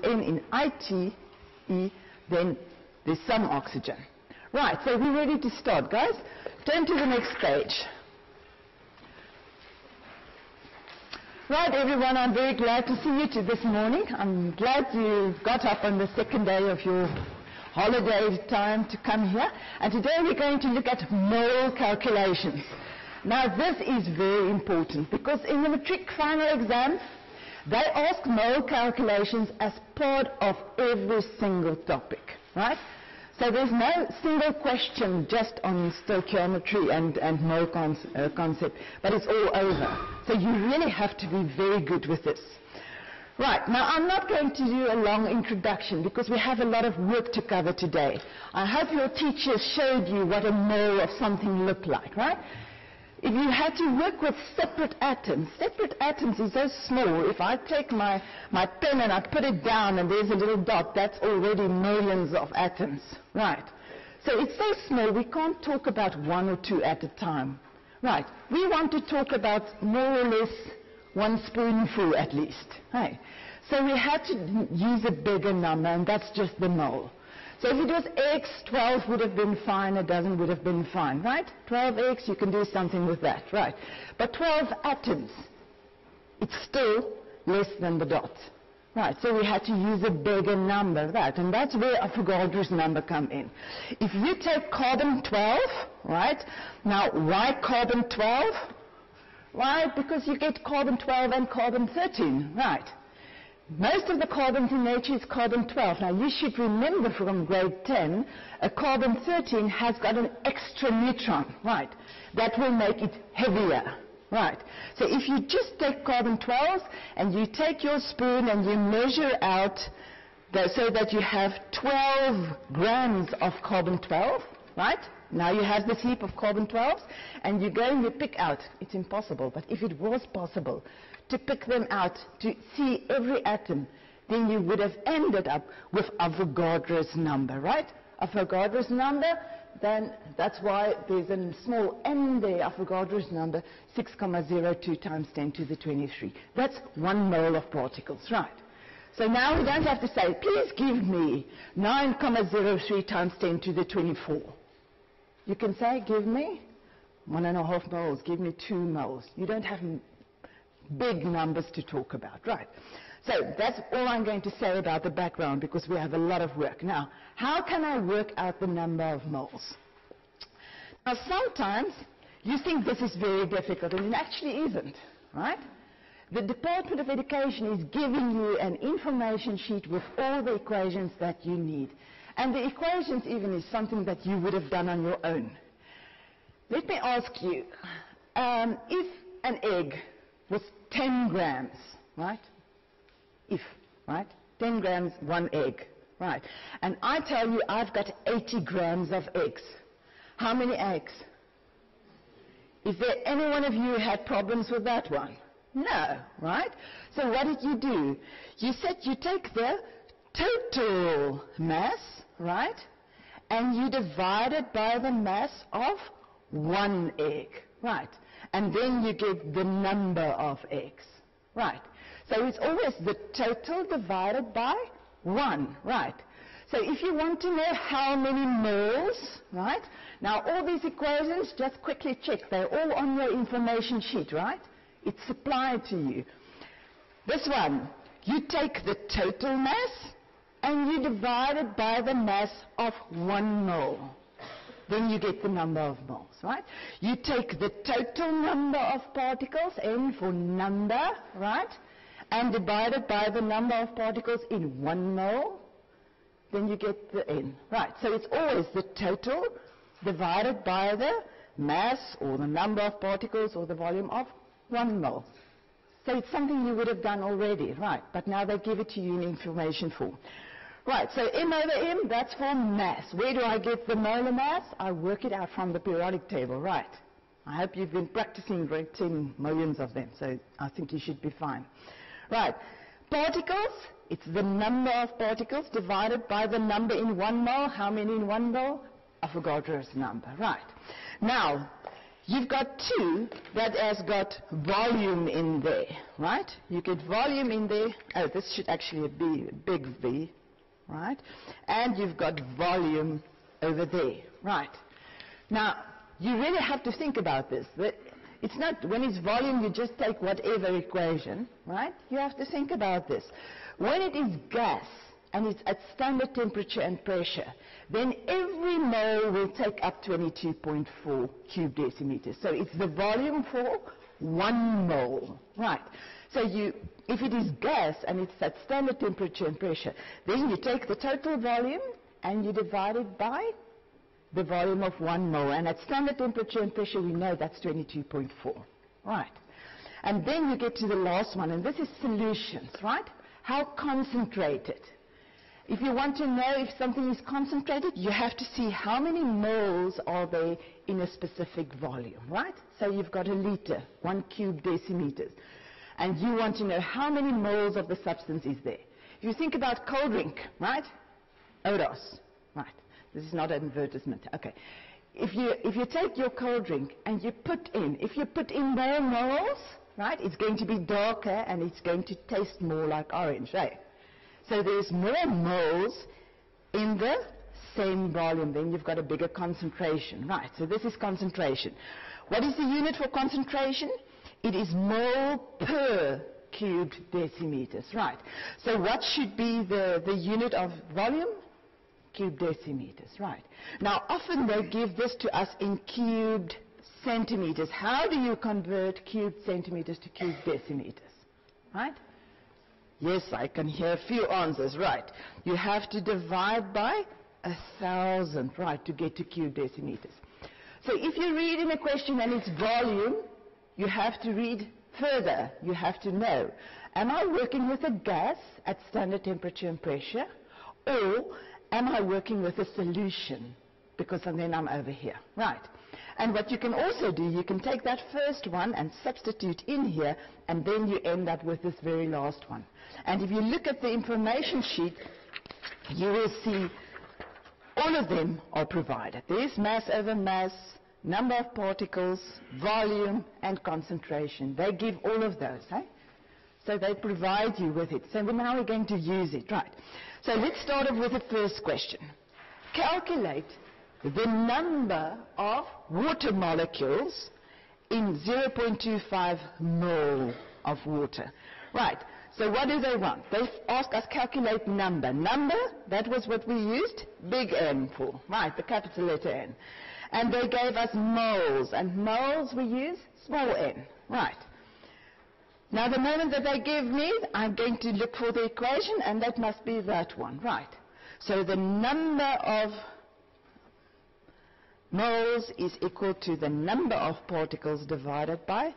N in ITE, then there's some oxygen. Right, so we're ready to start, guys. Turn to the next page. Right, everyone, I'm very glad to see you this morning. I'm glad you got up on the second day of your holiday time to come here. And today we're going to look at mole calculations. Now, this is very important because in the matric final exam, they ask mole calculations as part of every single topic, right? So there's no single question just on stoichiometry and mole concept, but it's all over. So you really have to be very good with this. Right, now I'm not going to do a long introduction because we have a lot of work to cover today. I hope your teachers showed you what a mole of something looked like, right? If you had to work with separate atoms is so small. If I take my pen and I put it down and there's a little dot, that's already millions of atoms, right? So it's so small we can't talk about one or two at a time, right? We want to talk about more or less one spoonful at least, right? So we had to use a bigger number, and that's just the mole. So if it was X, 12 would have been fine, a dozen would have been fine, right? 12X, you can do something with that, right? But 12 atoms, it's still less than the dot, right? So we had to use a bigger number, right? And that's where Avogadro's number come in. If you take carbon 12, right? Now, why carbon 12? Why? Because you get carbon 12 and carbon 13, right? Most of the carbons in nature is carbon 12. Now, you should remember from grade 10, a carbon 13 has got an extra neutron, right? That will make it heavier, right? So if you just take carbon 12 and you take your spoon and you measure out so that you have 12 grams of carbon 12, right? Now you have this heap of carbon 12s, and you go and you pick out. It's impossible, but if it was possible to pick them out, to see every atom, then you would have ended up with Avogadro's number, right? Avogadro's number, then that's why there's a small n there, Avogadro's number, 6,02 times 10 to the 23. That's 1 mole of particles, right? So now we don't have to say, please give me 9,03 times 10 to the 24. You can say, give me 1.5 moles, give me 2 moles. You don't have big numbers to talk about, right? So that's all I'm going to say about the background because we have a lot of work. Now, how can I work out the number of moles? Now, sometimes you think this is very difficult, and it actually isn't, right? The Department of Education is giving you an information sheet with all the equations that you need. And the equations even is something that you would have done on your own. Let me ask you, if an egg was 10 grams, right? If, right? 10 grams, 1 egg, right? And I tell you I've got 80 grams of eggs. How many eggs? Is there any one of you who had problems with that one? No, right? So what did you do? You said you take the total mass, right? And you divide it by the mass of 1 egg, right? And then you get the number of eggs, right? So it's always the total divided by 1, right? So if you want to know how many moles, right? Now all these equations, just quickly check. They're all on your information sheet, right? It's supplied to you. This one, you take the total mass and you divide it by the mass of 1 mole. Then you get the number of moles, right? You take the total number of particles, N for number, right? And divide it by the number of particles in 1 mole. Then you get the N, right? So it's always the total divided by the mass or the number of particles or the volume of 1 mole. So it's something you would have done already, right? But now they give it to you in information form. Right, so M over M, that's for mass. Where do I get the molar mass? I work it out from the periodic table, right? I hope you've been practicing grade 10 millions of them, so I think you should be fine. Right, particles, it's the number of particles divided by the number in 1 mole. How many in 1 mole? Avogadro's number, right. Now, You've got 2 that has got volume in there, right? You get volume in there. Oh, this should actually be a big V, right? And you've got volume over there, right? Now, you really have to think about this. It's not, when it's volume, you just take whatever equation, right? You have to think about this. When it is gas, and it's at standard temperature and pressure, then every mole will take up 22.4 cube decimeters. So it's the volume for 1 mole, right? So if it is gas and it's at standard temperature and pressure, then you take the total volume and you divide it by the volume of 1 mole. And at standard temperature and pressure, we know that's 22.4, right? And then you get to the last one, and this is solutions, right? How concentrated. If you want to know if something is concentrated, you have to see how many moles are there in a specific volume, right? So you've got a liter, 1 cube decimeters. And you want to know how many moles of the substance is there. If you think about cold drink, right? Odos, right? This is not an advertisement, okay. If you take your cold drink and you put in more moles, right? It's going to be darker and it's going to taste more like orange, right? So there's more moles in the same volume, then you've got a bigger concentration, right? So this is concentration. What is the unit for concentration? It is mole per cubed decimeters, right? So what should be the unit of volume? Cube decimeters, right? Now, often they give this to us in cubed centimeters. How do you convert cubed centimeters to cubed decimeters, right? Yes, I can hear a few answers, right. You have to divide by 1,000, right, to get to cube decimeters. So if you read in a question and it's volume, you have to read further. You have to know, am I working with a gas at standard temperature and pressure, or am I working with a solution? Because then I'm over here, right. And what you can also do, you can take that first one and substitute in here, and then you end up with this very last one. And if you look at the information sheet, you will see all of them are provided. There is mass over mass, number of particles, volume, and concentration. They give all of those, eh? So they provide you with it. So now we're going to use it, right? So let's start off with the first question. Calculate the number of water molecules in 0.25 mole of water. Right, so what do they want? They ask us calculate number. Number, that was what we used big N for, right, the capital letter N. And they gave us moles, and moles we use small n, right. Now the moment that they give me, I'm going to look for the equation, and that must be that one, right. So the number of moles is equal to the number of particles divided by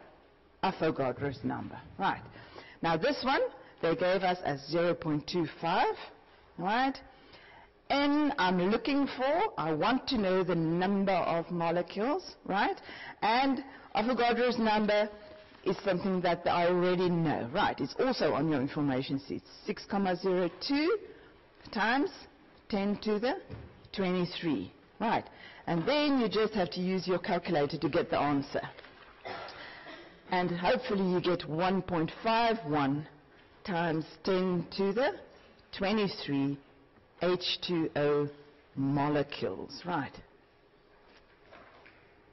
Avogadro's number, right. Now this one, they gave us as 0.25, right. N I'm looking for, I want to know the number of molecules, right. And Avogadro's number is something that I already know, right. It's also on your information sheet, 6,02 times 10 to the 23, right. And then you just have to use your calculator to get the answer. And hopefully you get 1.51 times 10 to the 23 H2O molecules, right.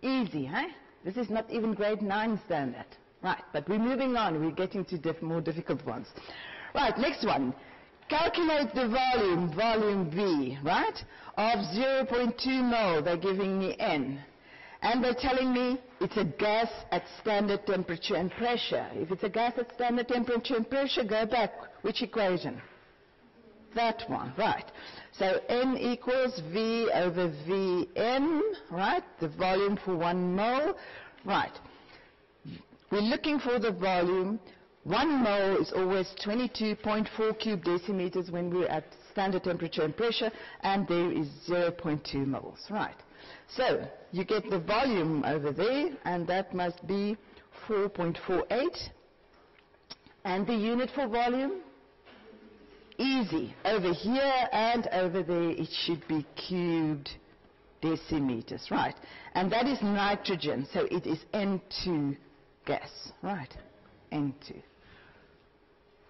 Easy, huh? This is not even grade 9 standard. Right, but we're moving on. We're getting to more difficult ones. Right, next one. Calculate the volume V, right, of 0.2 mole. They're giving me N. And they're telling me it's a gas at standard temperature and pressure. If it's a gas at standard temperature and pressure, go back. Which equation? That one, right. So N equals V over Vn, right, the volume for 1 mole, right. We're looking for the volume. 1 mole is always 22.4 cube decimeters when we're at standard temperature and pressure, and there is 0.2 moles, right. So you get the volume over there, and that must be 4.48. And the unit for volume? Easy. Over here and over there, it should be cubed decimeters, right? And that is nitrogen, so it is N2 gas, right? N2.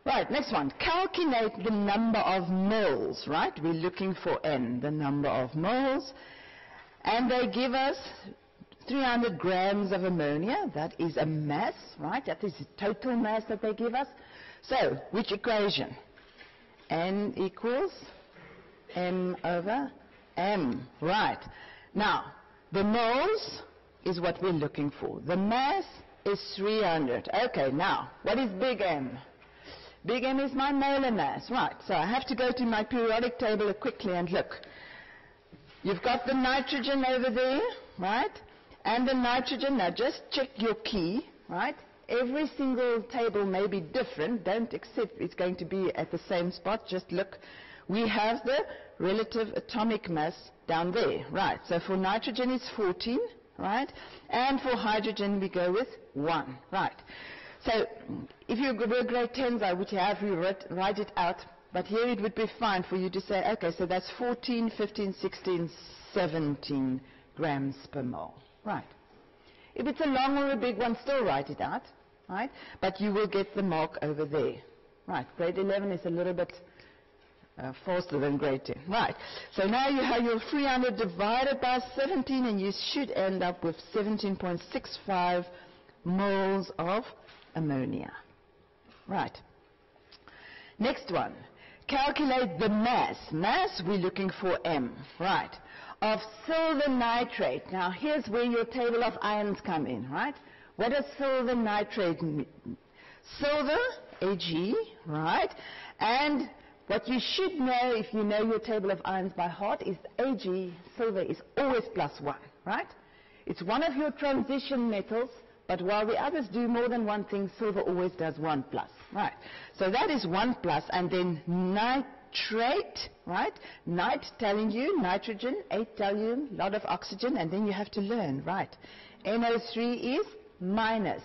Right, next one. Calculate the number of moles, right? We're looking for N, the number of moles. And they give us 300 grams of ammonia. That is a mass, right? That is the total mass that they give us. So, which equation? N equals M over M, right? Now, the moles is what we're looking for. The mass is 300. Okay, now, what is big M? Big M is my molar mass, right? So I have to go to my periodic table quickly and look. You've got the nitrogen over there, right? And the nitrogen, now just check your key, right? Every single table may be different. Don't accept it's going to be at the same spot. Just look. We have the relative atomic mass down there, right? So for nitrogen it's 14, right? And for hydrogen we go with 1, right? So if you were grade 10s, I would have you write it out. But here it would be fine for you to say, okay, so that's 14, 15, 16, 17 grams per mole. Right. If it's a long or a big one, still write it out, right? But you will get the mark over there. Right. Grade 11 is a little bit faster than grade 10. Right. So now you have your 300 divided by 17, and you should end up with 17.65 moles of ammonia. Right. Next one. Calculate the mass. Mass, we're looking for M. Right. Of silver nitrate. Now, here's where your table of ions come in, right? What does silver nitrate mean? Silver, Ag, right? And what you should know, if you know your table of ions by heart, is Ag, silver, is always +1, right? It's one of your transition metals, but while the others do more than one thing, silver always does 1+, right? So that is 1+, and then nitrate, right? Nit telling you nitrogen, 8 tell you a lot of oxygen, and then you have to learn, right? NO3 is minus.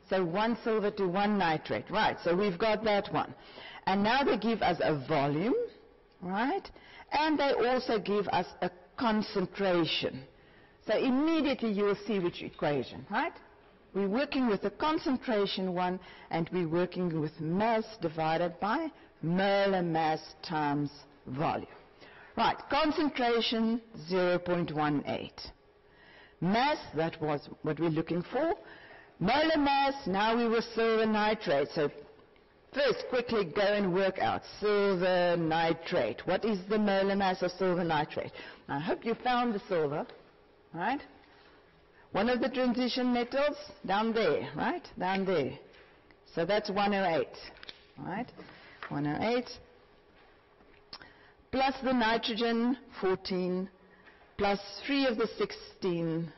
So 1 silver to 1 nitrate, right? So we've got that one. And now they give us a volume, right? And they also give us a concentration. So immediately you will see which equation, right? We're working with the concentration one, and we're working with mass divided by molar mass times volume. Right, concentration 0.18. Mass, that was what we're looking for. Molar mass, now we will silver nitrate. So first, quickly go and work out silver nitrate. What is the molar mass of silver nitrate? I hope you found the silver, right? One of the transition metals, down there, right? Down there. So that's 108, right? 108. Plus the nitrogen, 14, plus 3 of the 16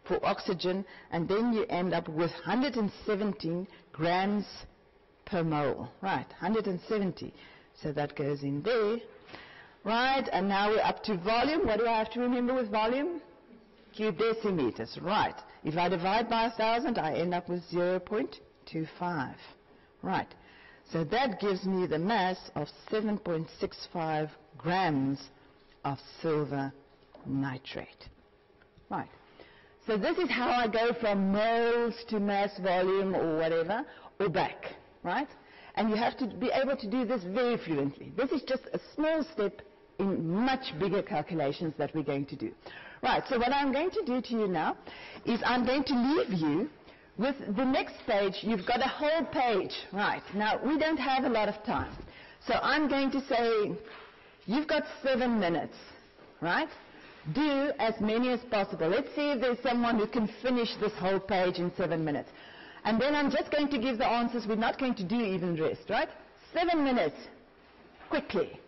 for oxygen, and then you end up with 117 grams per mole. Right, 170. So that goes in there. Right, and now we're up to volume. What do I have to remember with volume? Cubic decimeters. Right. If I divide by 1,000, I end up with 0.25. Right. So that gives me the mass of 7.65 grams of silver nitrate. Right. So this is how I go from moles to mass volume or whatever, or back. Right? And you have to be able to do this very fluently. This is just a small step in much bigger calculations that we're going to do. Right, so what I'm going to do to you now is I'm going to leave you with the next page. You've got a whole page. Right, now we don't have a lot of time. So I'm going to say, you've got 7 minutes, right? Do as many as possible. Let's see if there's someone who can finish this whole page in 7 minutes. And then I'm just going to give the answers. We're not going to do even rest, right? 7 minutes, quickly.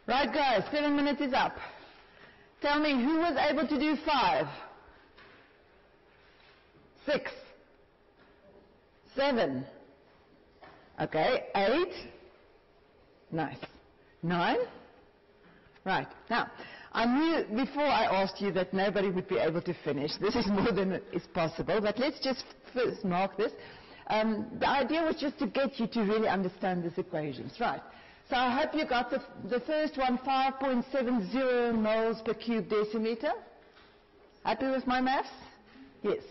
Right, guys, 7 minutes is up. Tell me, who was able to do 5? 6? 7? Okay, 8? Nice. 9? Right. Now, I knew before I asked you that nobody would be able to finish. This is more than is possible, but let's just first mark this. The idea was just to get you to really understand these equations. Right. So I hope you got the first one, 5.70 moles per cube decimeter. Happy with my maths? Yes.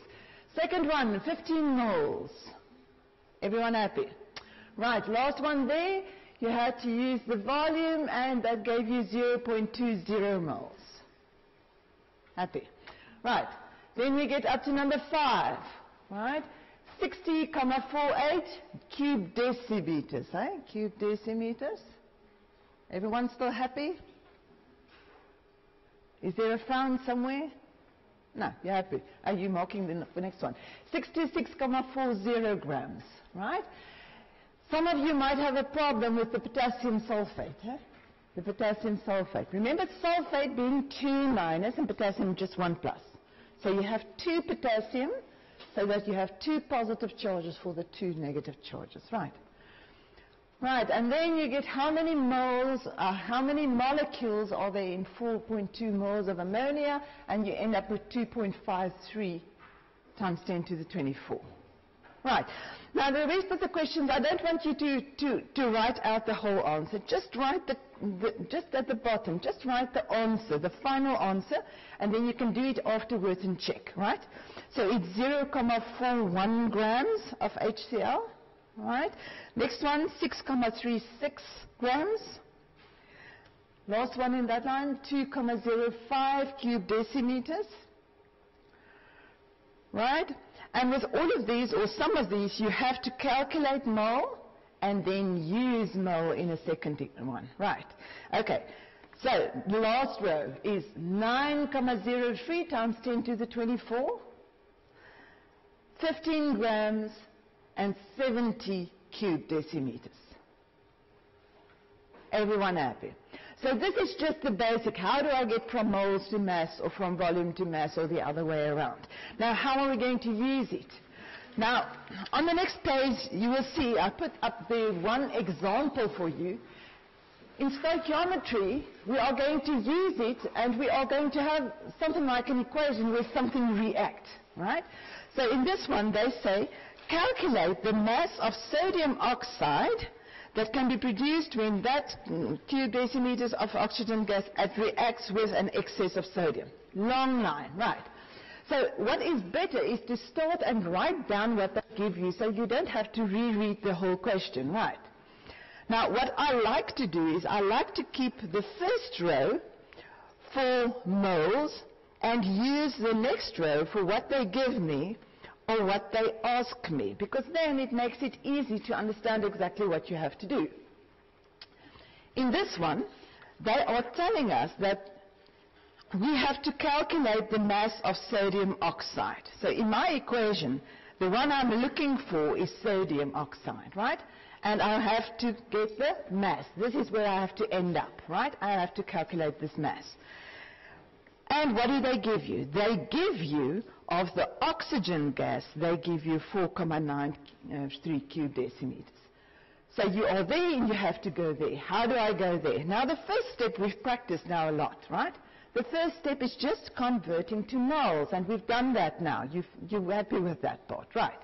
Second one, 15 moles. Everyone happy? Right, last one there, you had to use the volume, and that gave you 0.20 moles. Happy? Right, then we get up to number 5, right? 60,48 cube decimeters, eh? Cube decimeters. Everyone still happy? Is there a frown somewhere? No, you're happy. Are you marking the next one? 66,40 grams, right? Some of you might have a problem with the potassium sulfate, eh? The potassium sulfate. Remember sulfate being 2 minus and potassium just 1 plus. So you have 2 potassium, so that you have 2 positive charges for the 2 negative charges, right? Right, and then you get how many moles, how many molecules are there in 4.2 moles of ammonia, and you end up with 2.53 times 10 to the 24. Right, now the rest of the questions, I don't want you to write out the whole answer. Just write just at the bottom, just write the answer, the final answer, and then you can do it afterwards and check, right? So it's 0.41 grams of HCl, right? Next one, 6.36 grams. Last one in that line, 2.05 cube decimeters, right? And with all of these, or some of these, you have to calculate mole and then use mole in a second one, right? Okay, so the last row is 9.03 times 10 to the 24, 15 grams, and 70 cube decimeters. Everyone happy? So this is just the basic. How do I get from moles to mass, or from volume to mass, or the other way around? Now, how are we going to use it? Now, on the next page, you will see I put up the one example for you. In stoichiometry, we are going to use it, and we are going to have something like an equation where something reacts, right? So in this one, they say, calculate the mass of sodium oxide that can be produced when that cube decimeters of oxygen gas reacts with an excess of sodium. Long line, right. So what is better is to start and write down what they give you, so you don't have to reread the whole question, right? Now, what I like to do is I like to keep the first row for moles and use the next row for what they give me or what they ask me, because then it makes it easy to understand exactly what you have to do. In this one, they are telling us that we have to calculate the mass of sodium oxide. So in my equation, the one I'm looking for is sodium oxide, right? And I have to get the mass. This is where I have to end up, right? I have to calculate this mass. And what do they give you? They give you, of the oxygen gas, they give you 4.93 cube decimeters. So you are there and you have to go there. How do I go there? Now the first step we've practiced now a lot, right? The first step is just converting to moles, and we've done that now. You're happy with that part, right?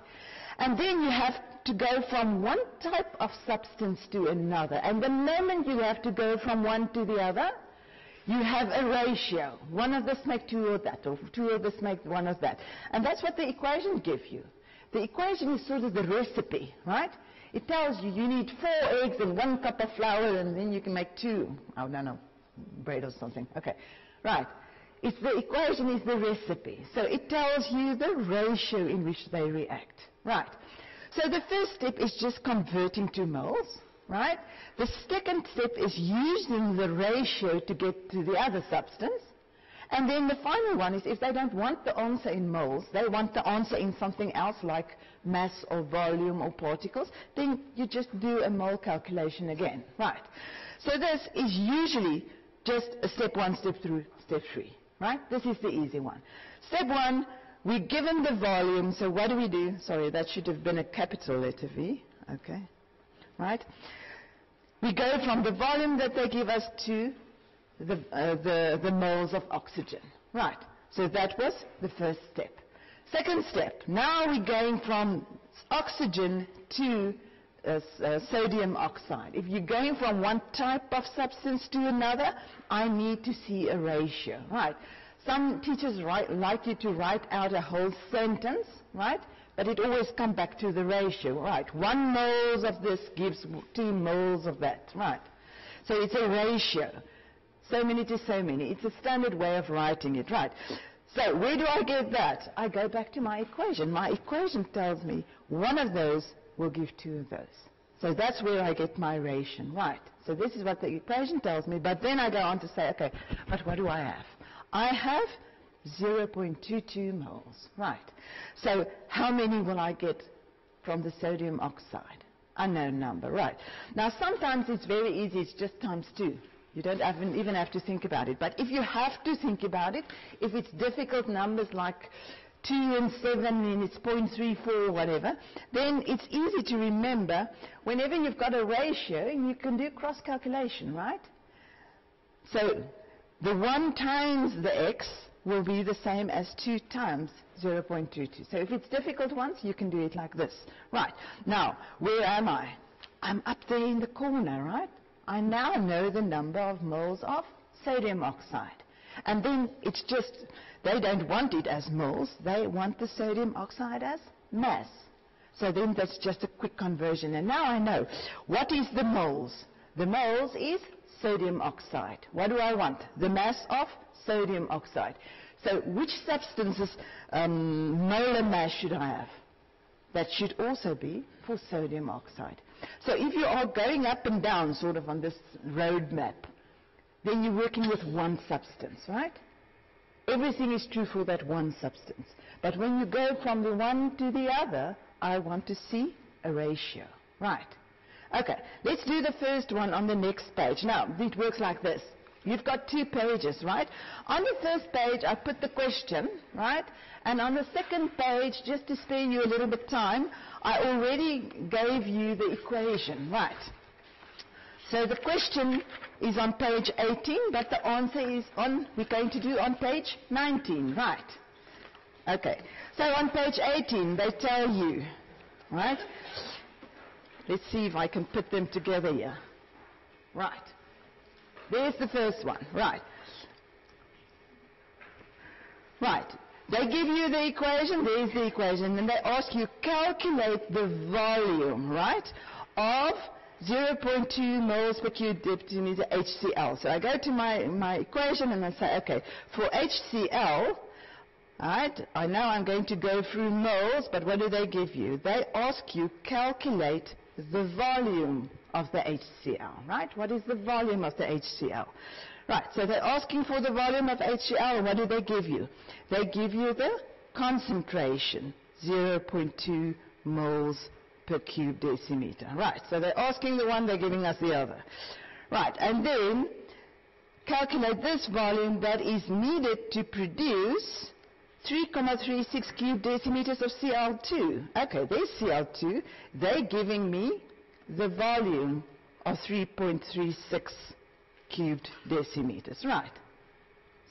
And then you have to go from one type of substance to another. And the moment you have to go from one to the other, you have a ratio. One of this make 2 of that, or 2 of this make 1 of that. And that's what the equation gives you. The equation is sort of the recipe, right? It tells you need 4 eggs and 1 cup of flour, and then you can make 2. Oh, no, bread or something. Okay, right. The equation is the recipe. So it tells you the ratio in which they react. Right. So the first step is just converting to moles. Right? The second step is using the ratio to get to the other substance. And then the final one is, if they don't want the answer in moles, they want the answer in something else like mass or volume or particles, then you just do a mole calculation again. Right. So this is usually just a step 1, step 2, step 3, right? This is the easy one. Step 1, we're given the volume, so what do? Sorry, that should have been a capital letter V, okay, right? We go from the volume that they give us to the moles of oxygen, right? So that was the first step. Second step, now we're going from oxygen to sodium oxide. If you're going from one type of substance to another, I need to see a ratio, right? Some teachers like you to write out a whole sentence, right? But it always comes back to the ratio, right? 1 mole of this gives 2 moles of that, right? So it's a ratio. So many to so many. It's a standard way of writing it, right? So where do I get that? I go back to my equation. My equation tells me one of those will give 2 of those. So that's where I get my ration, right? So this is what the equation tells me, but then I go on to say, okay, but what do I have? I have 0.22 moles, right? So how many will I get from the sodium oxide? Unknown number, right? Now sometimes it's very easy, it's just times 2. You don't even have to think about it. But if you have to think about it, if it's difficult numbers like 2 and 7 and it's 0.34 or whatever, then it's easy to remember whenever you've got a ratio, you can do cross calculation, right? So the 1 times the x will be the same as 2 times 0.22. So if it's difficult ones, you can do it like this. Right. Now, where am I? I'm up there in the corner, right? I now know the number of moles of sodium oxide. And then it's just, they don't want it as moles, they want the sodium oxide as mass. So then that's just a quick conversion. And now I know, what is the moles? The moles is sodium oxide. What do I want? The mass of sodium oxide. So which substance's molar mass should I have? That should also be for sodium oxide. So if you are going up and down sort of on this road map, then you're working with one substance, right? Everything is true for that one substance. But when you go from the one to the other, I want to see a ratio, right? Okay, let's do the first one on the next page. Now, it works like this. You've got 2 pages, right? On the first page, I put the question, right? And on the second page, just to spare you a little bit of time, I already gave you the equation, right? So the question is on page 18, but the answer is we're going to do on page 19, right? Okay, so on page 18, they tell you, right? Let's see if I can put them together here. Right. There's the first one, right. Right. They give you the equation, there's the equation, and they ask you calculate the volume, right, of 0.2 moles per cubic decimeter HCl. So I go to my equation and I say, okay, for HCl, right, I know I'm going to go through moles, but what do they give you? They ask you calculate the volume of the HCl, right? What is the volume of the HCl? Right, so they're asking for the volume of HCl, and what do they give you? They give you the concentration, 0.2 moles per cubic decimeter. Right, so they're asking the one, they're giving us the other. Right, and then calculate this volume that is needed to produce 3,36 cubic decimeters of Cl2. Okay, there's Cl2. They're giving me the volume of 3.36 cubic decimeters, right?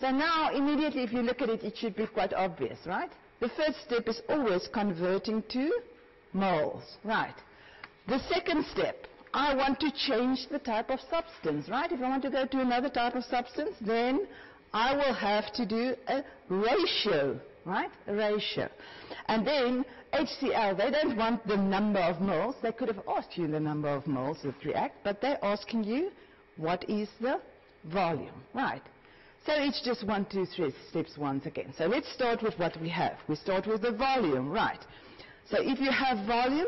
So now, immediately, if you look at it, it should be quite obvious, right? The first step is always converting to moles, right? The second step, I want to change the type of substance, right? If I want to go to another type of substance, then I will have to do a ratio, right? A ratio. And then HCl, they don't want the number of moles. They could have asked you the number of moles that react, but they're asking you what is the volume, right? So it's just 1, 2, 3 steps once again. So let's start with what we have. We start with the volume, right? So if you have volume,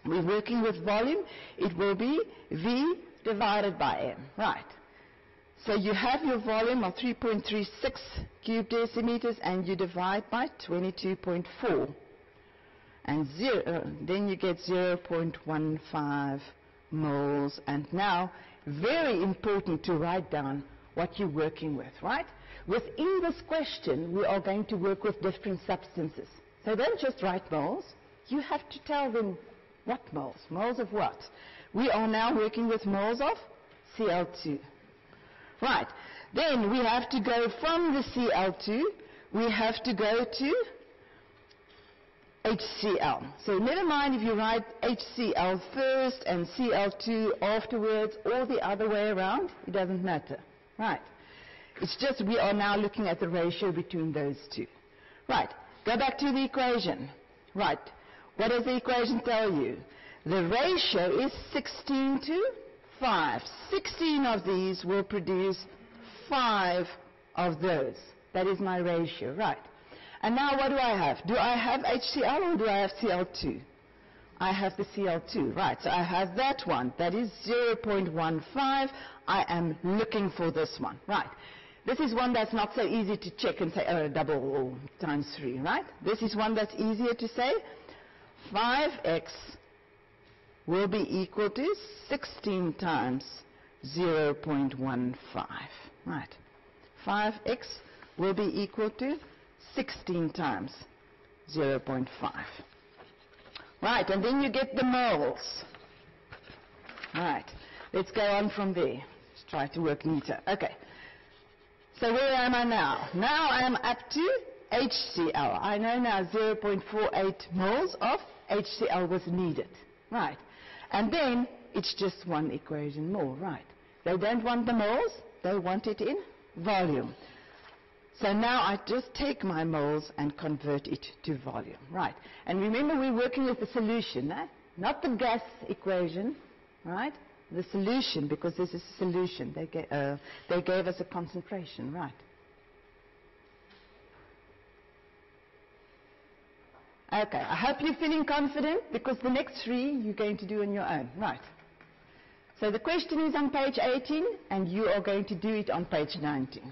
we're working with volume, it will be V divided by M, right? So you have your volume of 3.36 cubic decimeters and you divide by 22.4. And then you get 0.154. moles. And now, very important to write down what you're working with, right? Within this question, we are going to work with different substances. So don't just write moles. You have to tell them what moles. Moles of what? We are now working with moles of Cl2. Right. Then we have to go from the Cl2, we have to go to HCl. So never mind if you write HCl first and Cl2 afterwards or the other way around, it doesn't matter. Right. It's just we are now looking at the ratio between those two. Right. Go back to the equation. Right. What does the equation tell you? The ratio is 16 to 5. 16 of these will produce 5 of those. That is my ratio. Right. And now what do I have? Do I have HCl or do I have Cl2? I have the Cl2. Right. So I have that one. That is 0.15. I am looking for this one. Right. This is one that's not so easy to check and say, oh, double or times 3, right? This is one that's easier to say. 5x will be equal to 16 times 0.15. Right. 5x will be equal to 16 times 0.5. Right, and then you get the moles. Right. Let's go on from there. Let's try to work neater. Okay. So where am I now? Now I am up to HCl. I know now 0.48 moles of HCl was needed. Right. And then it's just one equation more. Right. They don't want the moles. They want it in volume. So now I just take my moles and convert it to volume. Right. And remember we're working with the solution, eh? Not the gas equation. Right. The solution, because this is a solution. They gave us a concentration, right? Okay, I hope you're feeling confident, because the next 3 you're going to do on your own, right? So the question is on page 18, and you are going to do it on page 19.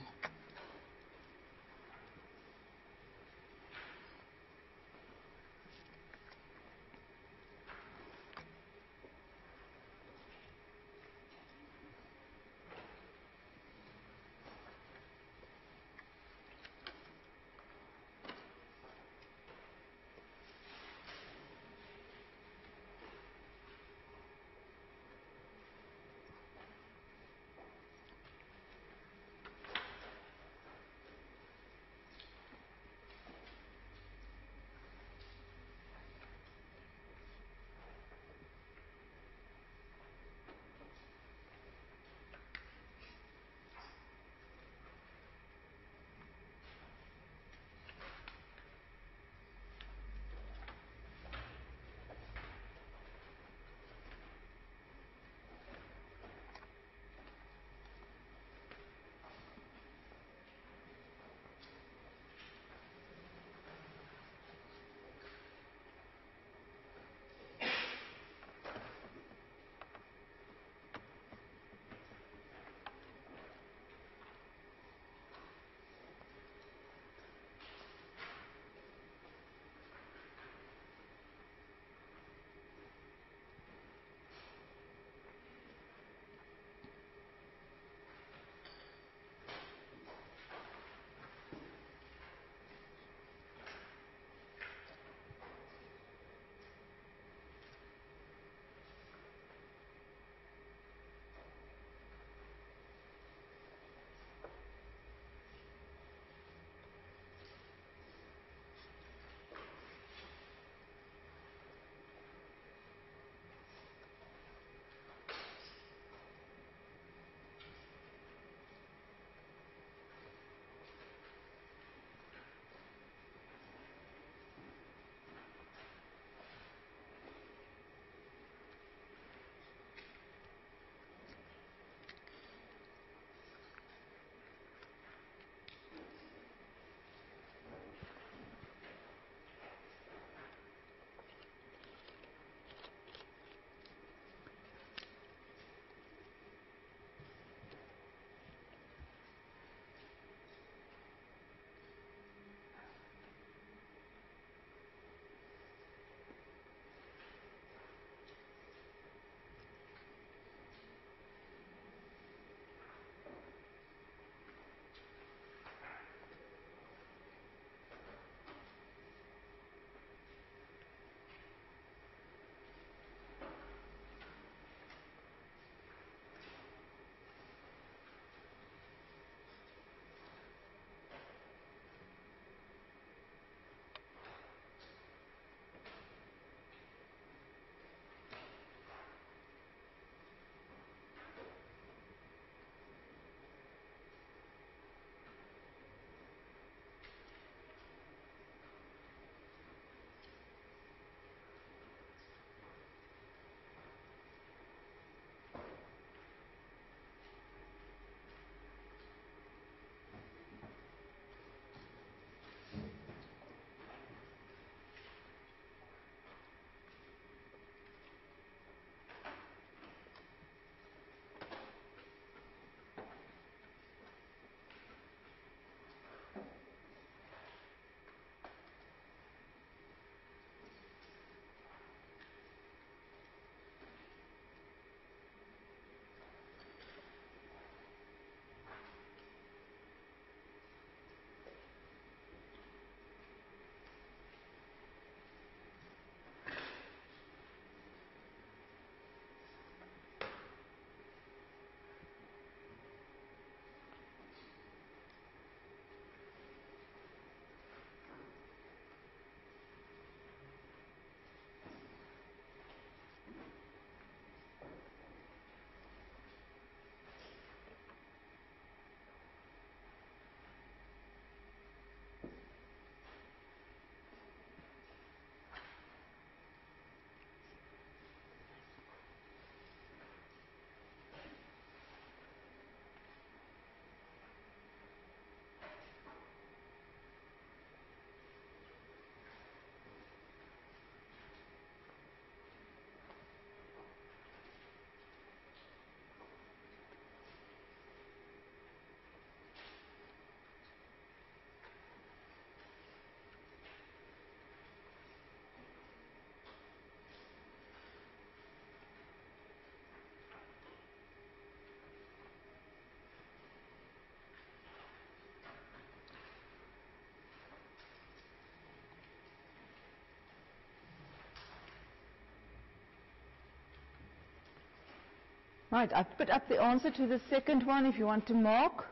Right, I've put up the answer to the second one if you want to mark.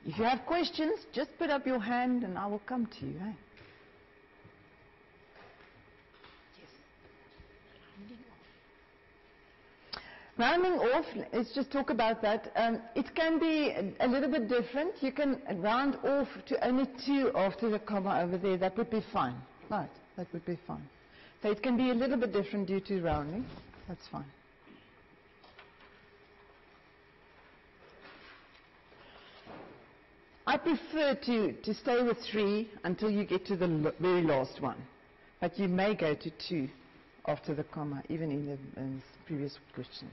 If you have questions, just put up your hand and I will come to you. Eh? Rounding off, let's just talk about that. It can be a little bit different. You can round off to only 2 after the comma over there. That would be fine. Right, that would be fine. So it can be a little bit different due to rounding. That's fine. I prefer to stay with 3 until you get to the very last one. But you may go to 2 after the comma, even in the previous questions.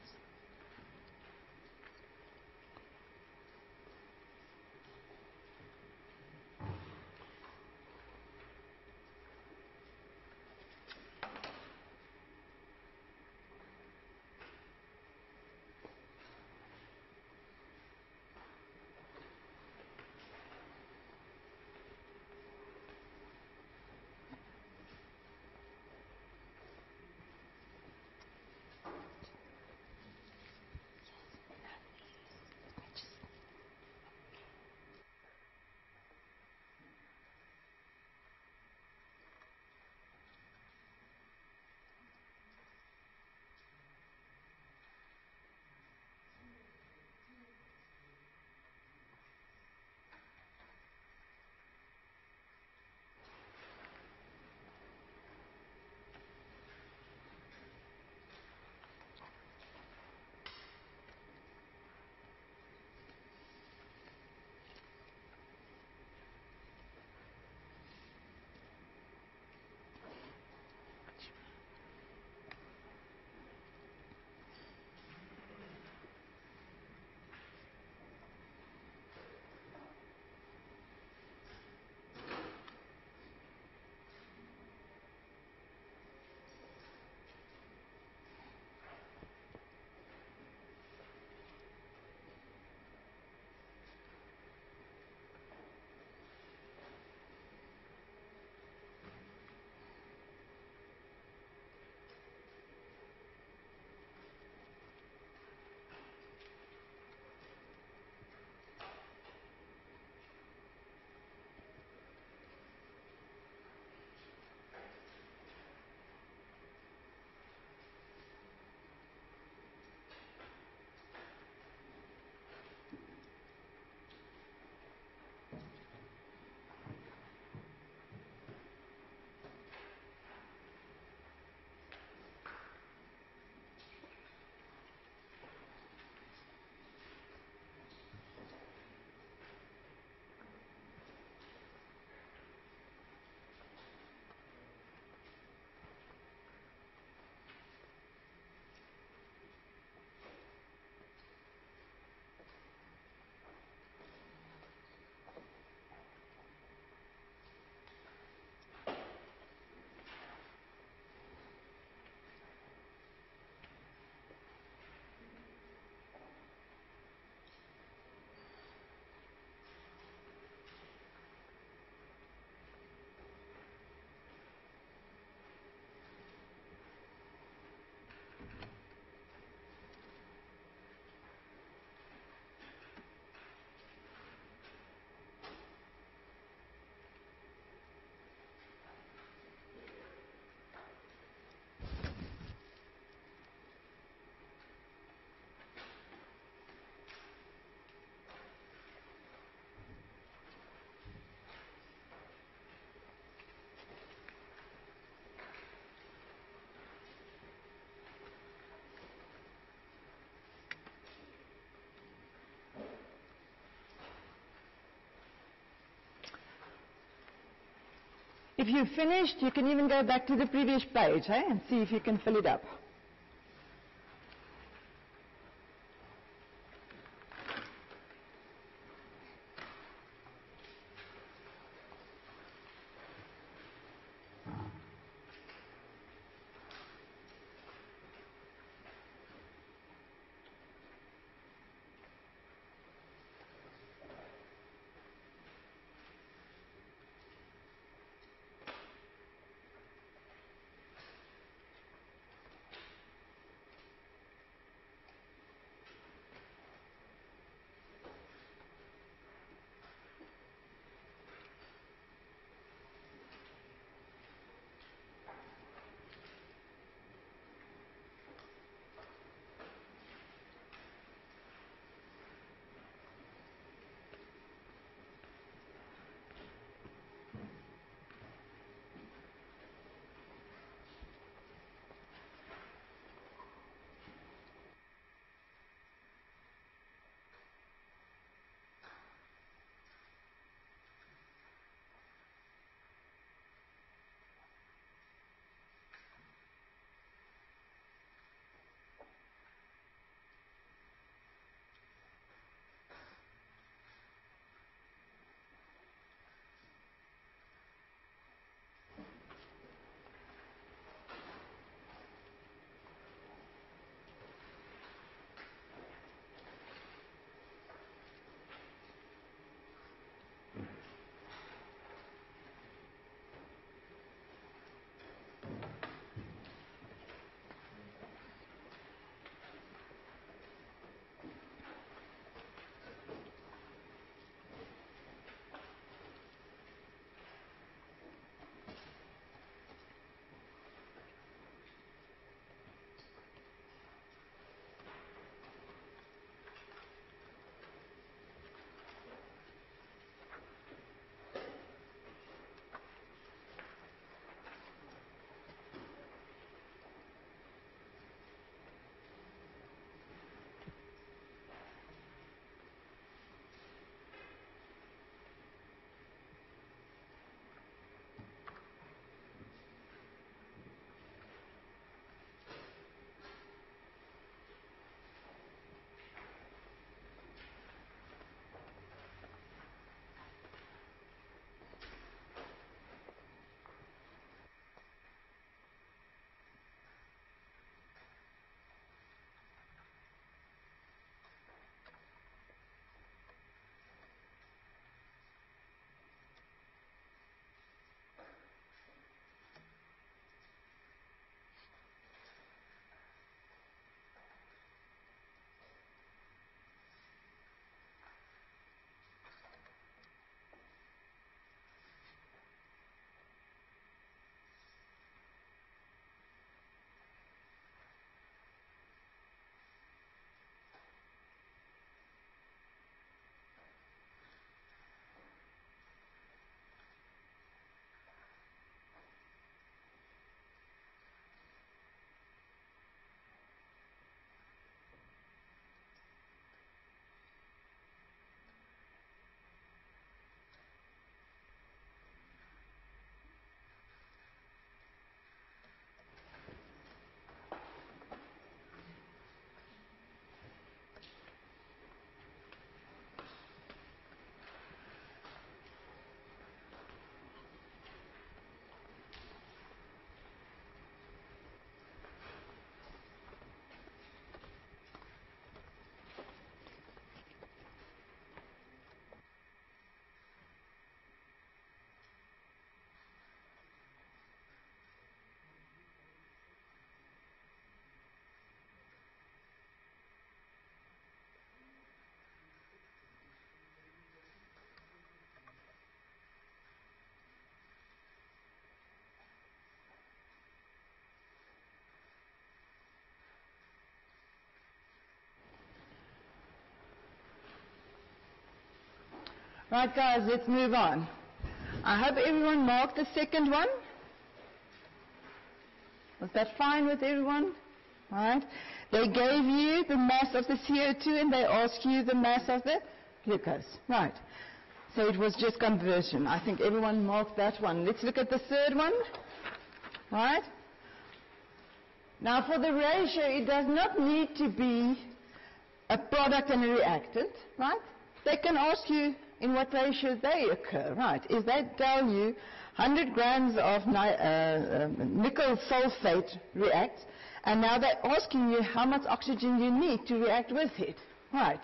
If you've finished, you can even go back to the previous page, and see if you can fill it up. Right, guys, let's move on. I hope everyone marked the second one. Was that fine with everyone? Right? They gave you the mass of the CO2 and they asked you the mass of the glucose. Right. So it was just conversion. I think everyone marked that one. Let's look at the third one. Right? Now for the ratio, it does not need to be a product and a reactant. Right? They can ask you in what ratio they occur. Right? If they tell you 100 grams of nickel sulfate reacts, and now they're asking you how much oxygen you need to react with it. Right.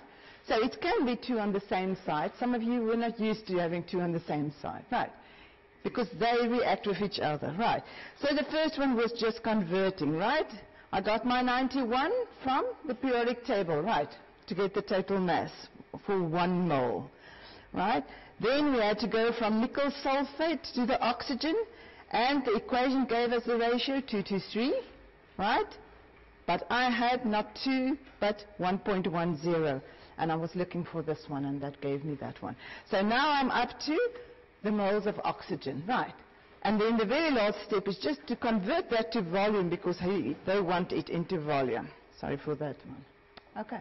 So it can be two on the same side. Some of you were not used to having two on the same side. Right. Because they react with each other. Right. So the first one was just converting. Right. I got my 91 from the periodic table. Right. To get the total mass for 1 mole. Right. Then we had to go from nickel sulfate to the oxygen. And the equation gave us the ratio 2 to 3. Right? But I had not 2, but 1.10. And I was looking for this one, and that gave me that one. So now I'm up to the moles of oxygen. Right. And then the very last step is just to convert that to volume, because they want it into volume. Sorry for that one. Okay.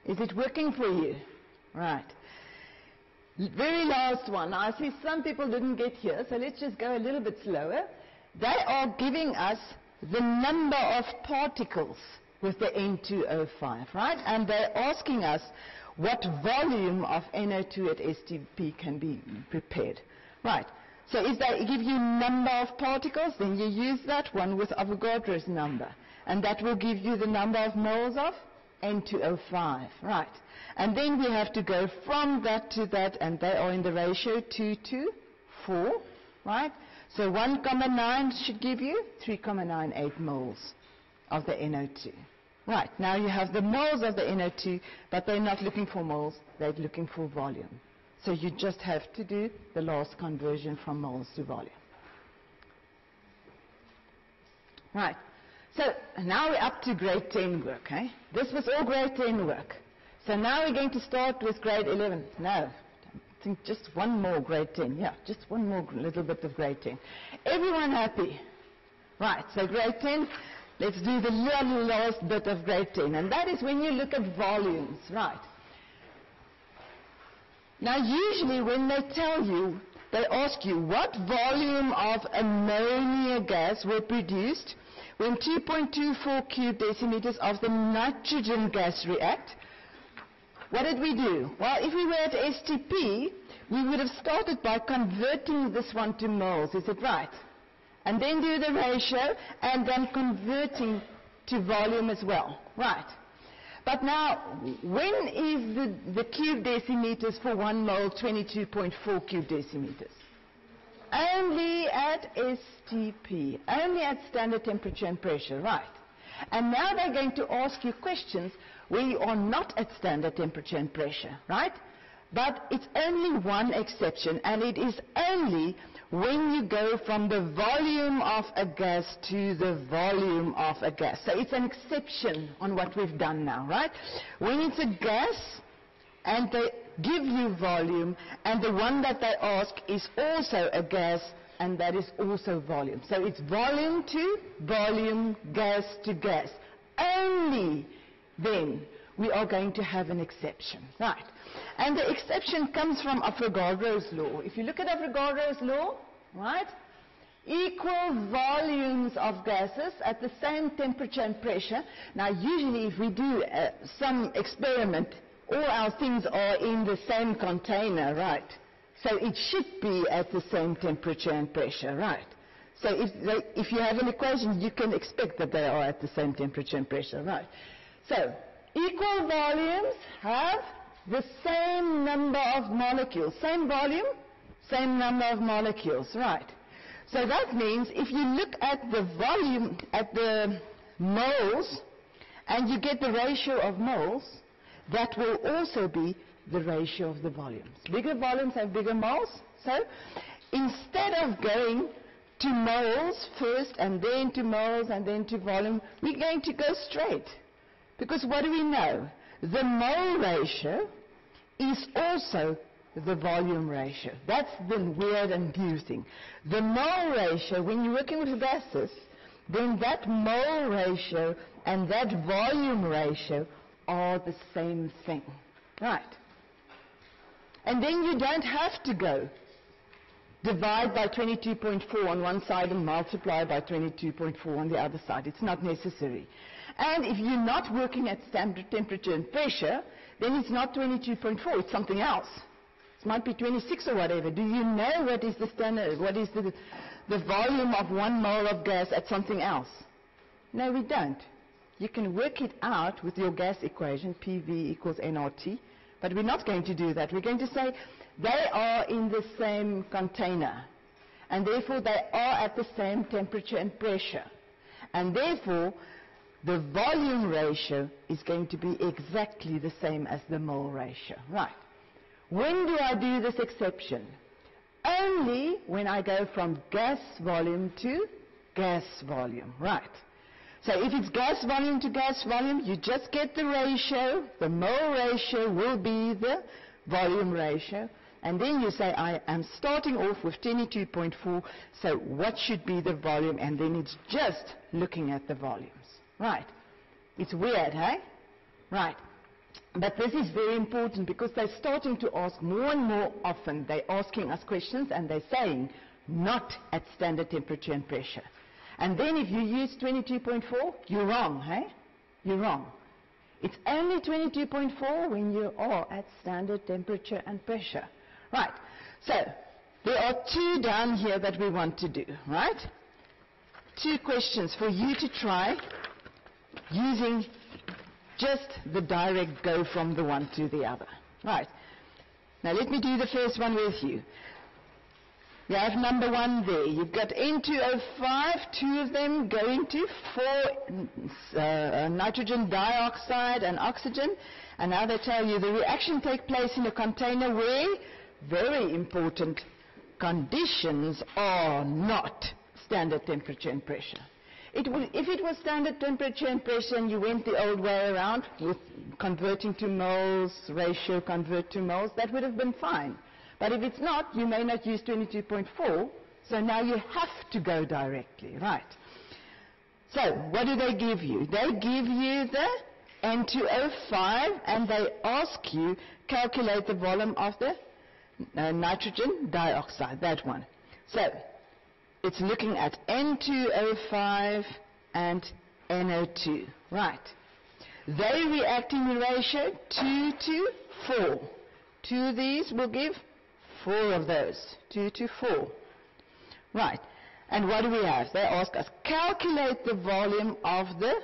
Is it working for you? Right. Very last one. I see some people didn't get here, so let's just go a little bit slower. They are giving us the number of particles with the N2O5, right? And they're asking us what volume of NO2 at STP can be prepared. Right. So if they give you number of particles, then you use that one with Avogadro's number. And that will give you the number of moles of N2O5, right? And then we have to go from that to that, and they are in the ratio 2 to 4, right? So 1,9 should give you 3,98 moles of the NO2. Right, now you have the moles of the NO2, but they're not looking for moles, they're looking for volume. So you just have to do the last conversion from moles to volume. Right, so now we're up to grade 10 work, eh? This was all grade 10 work. So now we're going to start with grade 11. No. I think just one more grade 10. Yeah, just one more little bit of grade 10. Everyone happy? Right, so grade 10, let's do the last bit of grade 10. And that is when you look at volumes, right? Now usually when they tell you, they ask you what volume of ammonia gas were produced when 2.24 cube decimeters of the nitrogen gas react. What did we do? Well, if we were at STP, we would have started by converting this one to moles, is it right? And then do the ratio, and then converting to volume as well, right? But now, when is the cube decimeters for 1 mole 22.4 cube decimeters? Only at STP, only at standard temperature and pressure, right? And now they're going to ask you questions where you are not at standard temperature and pressure, right? But it's only one exception, and it is only when you go from the volume of a gas to the volume of a gas. So it's an exception on what we've done now, right? When it's a gas, and they give you volume, and the one that they ask is also a gas, and that is also volume. So it's volume to volume, gas to gas. Only then we are going to have an exception, right? And the exception comes from Avogadro's law. If you look at Avogadro's law, right, equal volumes of gases at the same temperature and pressure. Now usually if we do some experiment, all our things are in the same container, right? So it should be at the same temperature and pressure, right? So if you have an equation, you can expect that they are at the same temperature and pressure, right? So equal volumes have the same number of molecules. Same volume, same number of molecules, right? So that means if you look at the volume, at the moles, and you get the ratio of moles, that will also be the ratio of the volumes. Bigger volumes have bigger moles. So instead of going to moles first and then to moles and then to volume, we're going to go straight. Because what do we know? The mole ratio is also the volume ratio. That's the weird and new thing. The mole ratio, when you're working with gases, then that mole ratio and that volume ratio are the same thing. Right. And then you don't have to go divide by 22.4 on one side and multiply by 22.4 on the other side. It's not necessary. And if you're not working at standard temperature and pressure, then it's not 22.4, it's something else. It might be 26 or whatever. Do you know what is the standard, what is the volume of 1 mole of gas at something else? No, we don't. You can work it out with your gas equation, PV equals nRT, but we're not going to do that. We're going to say they are in the same container, and therefore they are at the same temperature and pressure. And therefore, the volume ratio is going to be exactly the same as the mole ratio. Right. When do I do this exception? Only when I go from gas volume to gas volume. Right. So if it's gas volume to gas volume, you just get the ratio. The mole ratio will be the volume ratio. And then you say, I am starting off with 22.4, so what should be the volume? And then it's just looking at the volumes. Right. It's weird, hey? Right. But this is very important because they're starting to ask more and more often. They're asking us questions and they're saying, not at standard temperature and pressure. And then if you use 22.4, you're wrong, hey? You're wrong. It's only 22.4 when you are at standard temperature and pressure. Right. So, there are 2 down here that we want to do, right? 2 questions for you to try using just the direct go from the one to the other. Right. Now let me do the first one with you. You have number 1 there. You've got N2O5, 2 of them going to 4 nitrogen dioxide and oxygen. And now they tell you the reaction takes place in a container where very important conditions are not standard temperature and pressure. If it was standard temperature and pressure and you went the old way around with converting to moles, ratio convert to moles, that would have been fine. But if it's not, you may not use 22.4, so now you have to go directly, right? So, what do they give you? They give you the N2O5 and they ask you calculate the volume of the nitrogen dioxide, that one. So, it's looking at N2O5 and NO2, right? They react in the ratio 2 to 4. 2 of these will give 4 of those, 2 to 4. Right, and what do we have? They ask us, calculate the volume of the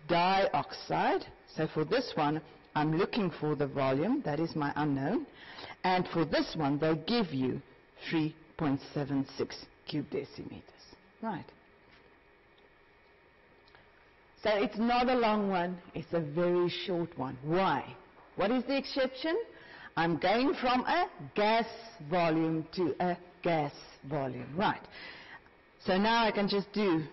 dioxide. So for this one, I'm looking for the volume, that is my unknown. And for this one, they give you 3.76 cube decimeters. Right. So it's not a long one, it's a very short one. Why? What is the exception? I'm going from a gas volume to a gas volume. Right. So now I can just do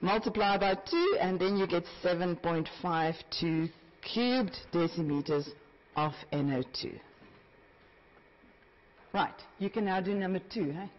multiply by 2 and then you get 7.52 cubed decimeters of NO2. Right. You can now do number 2, hey?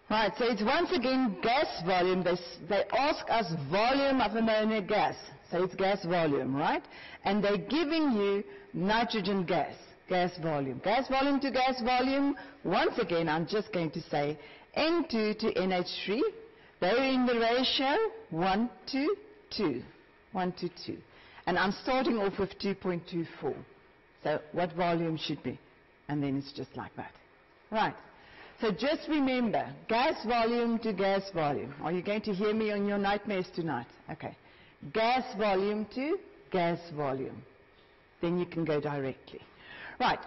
Right, so it's once again gas volume. They ask us volume of ammonia gas. So it's gas volume, right? And they're giving you nitrogen gas, gas volume. Gas volume to gas volume. Once again, I'm just going to say N2 to NH3. They're in the ratio 1 to 2. 1 to 2. And I'm starting off with 2.24. So what volume should be? And then it's just like that. Right. So just remember, gas volume to gas volume. Are you going to hear me on your nightmares tonight? Okay. Gas volume to gas volume. Then you can go directly. Right.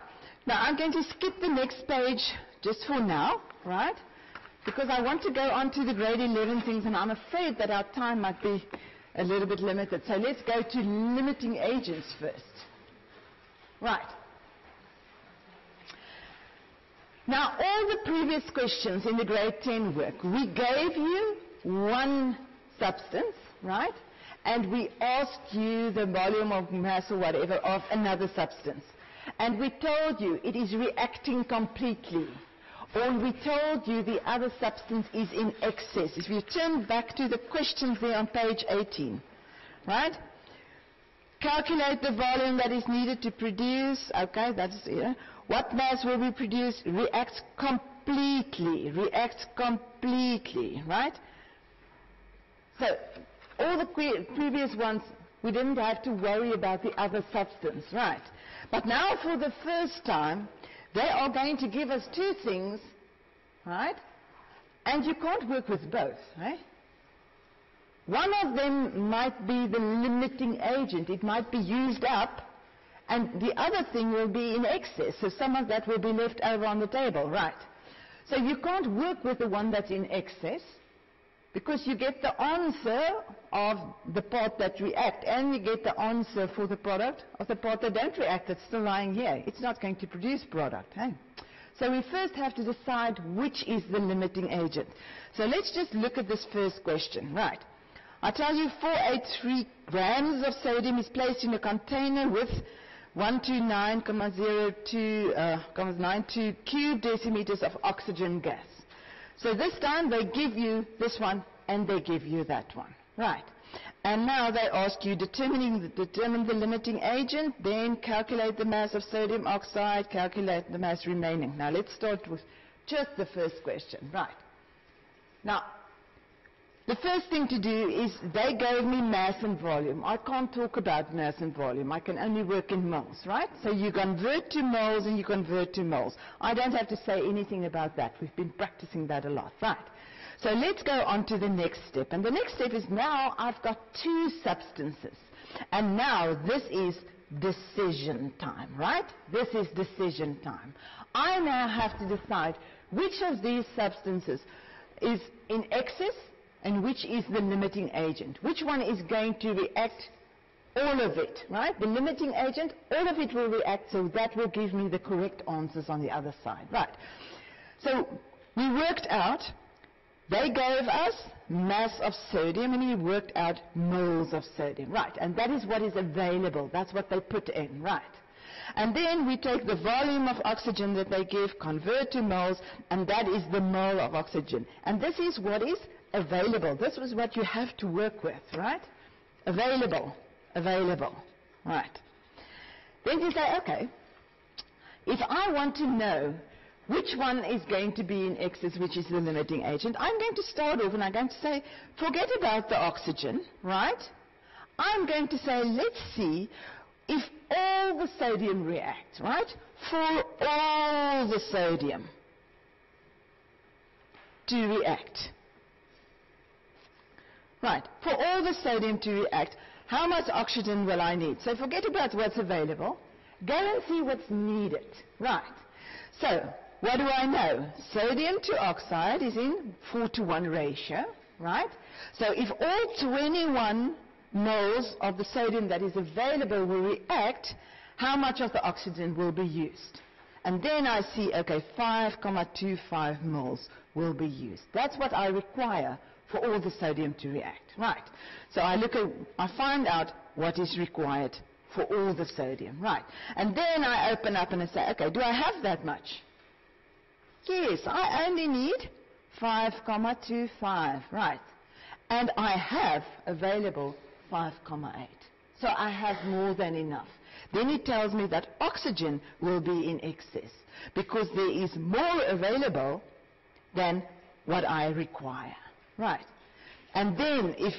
Now I'm going to skip the next page just for now, right? Because I want to go on to the grade 11 things, and I'm afraid that our time might be a little bit limited. So let's go to limiting agents first. Right. Now, all the previous questions in the grade 10 work, we gave you one substance, right? And we asked you the volume of mass or whatever of another substance. And we told you it is reacting completely. Or we told you the other substance is in excess. If you turn back to the questions there on page 18, right? Calculate the volume that is needed to produce. Okay, that's it. What mass will be produced? Reacts completely. Reacts completely, right? So all the previous ones, we didn't have to worry about the other substance, right? But now for the first time, they are going to give us two things, right? And you can't work with both, right? One of them might be the limiting agent. It might be used up, and the other thing will be in excess. So some of that will be left over on the table, right? So you can't work with the one that's in excess, because you get the answer of the part that react, and you get the answer for the product of the part that don't react that's still lying here. It's not going to produce product, hey? So we first have to decide which is the limiting agent. So let's just look at this first question, right? I tell you 483 grams of sodium is placed in a container with 129,02,92 cube decimeters of oxygen gas. So this time they give you this one and they give you that one, right? And now they ask you determine the limiting agent, then calculate the mass of sodium oxide, calculate the mass remaining. Now let's start with just the first question, right? Now, the first thing to do is they gave me mass and volume. I can't talk about mass and volume. I can only work in moles, right? So you convert to moles and you convert to moles. I don't have to say anything about that. We've been practicing that a lot, right? So let's go on to the next step. And the next step is now I've got two substances. And now this is decision time, right? This is decision time. I now have to decide which of these substances is in excess and which is the limiting agent. Which one is going to react? All of it, right? The limiting agent, all of it will react, so that will give me the correct answers on the other side, right? So we worked out, they gave us mass of sodium, and we worked out moles of sodium, right? And that is what is available. That's what they put in, right? And then we take the volume of oxygen that they give, convert to moles, and that is the mole of oxygen. And this is what is available. This was what you have to work with, right? Available, available, right? Then you say, okay, if I want to know which one is going to be in excess, which is the limiting agent, I'm going to start off and I'm going to say, forget about the oxygen, right? I'm going to say, let's see if all the sodium reacts, right? For all the sodium to react. Right, for all the sodium to react, how much oxygen will I need? So forget about what's available. Go and see what's needed. Right. So, what do I know? Sodium to oxide is in 4:1 ratio, right? So if all 21 moles of the sodium that is available will react, how much of the oxygen will be used? And then I see, okay, 5,25 moles will be used. That's what I require for all the sodium to react, right? So I find out what is required for all the sodium, right? And then I open up and I say, okay, do I have that much? Yes, I only need 5,25, right. And I have available 5,8. So I have more than enough. Then it tells me that oxygen will be in excess because there is more available than what I require. Right. And then if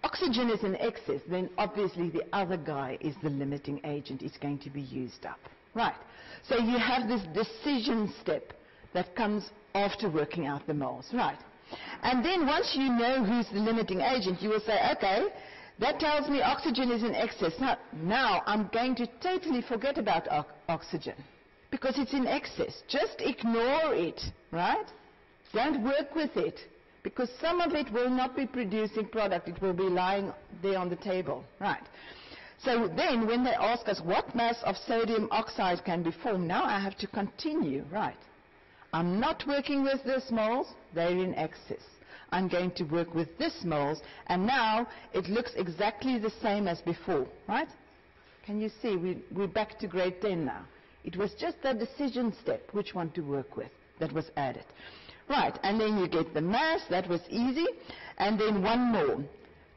oxygen is in excess, then obviously the other guy is the limiting agent. It's going to be used up. Right. So you have this decision step that comes after working out the moles. Right. And then once you know who's the limiting agent, you will say, okay, that tells me oxygen is in excess. Now I'm going to totally forget about oxygen because it's in excess. Just ignore it, right? Don't work with it because some of it will not be producing product. It will be lying there on the table, right? So then when they ask us what mass of sodium oxide can be formed, now I have to continue, right? I'm not working with this moles. They're in excess. I'm going to work with this moles, and now it looks exactly the same as before, right? Can you see? We're back to grade 10 now. It was just the decision step, which one to work with, that was added. Right, and then you get the mass. That was easy. And then one more.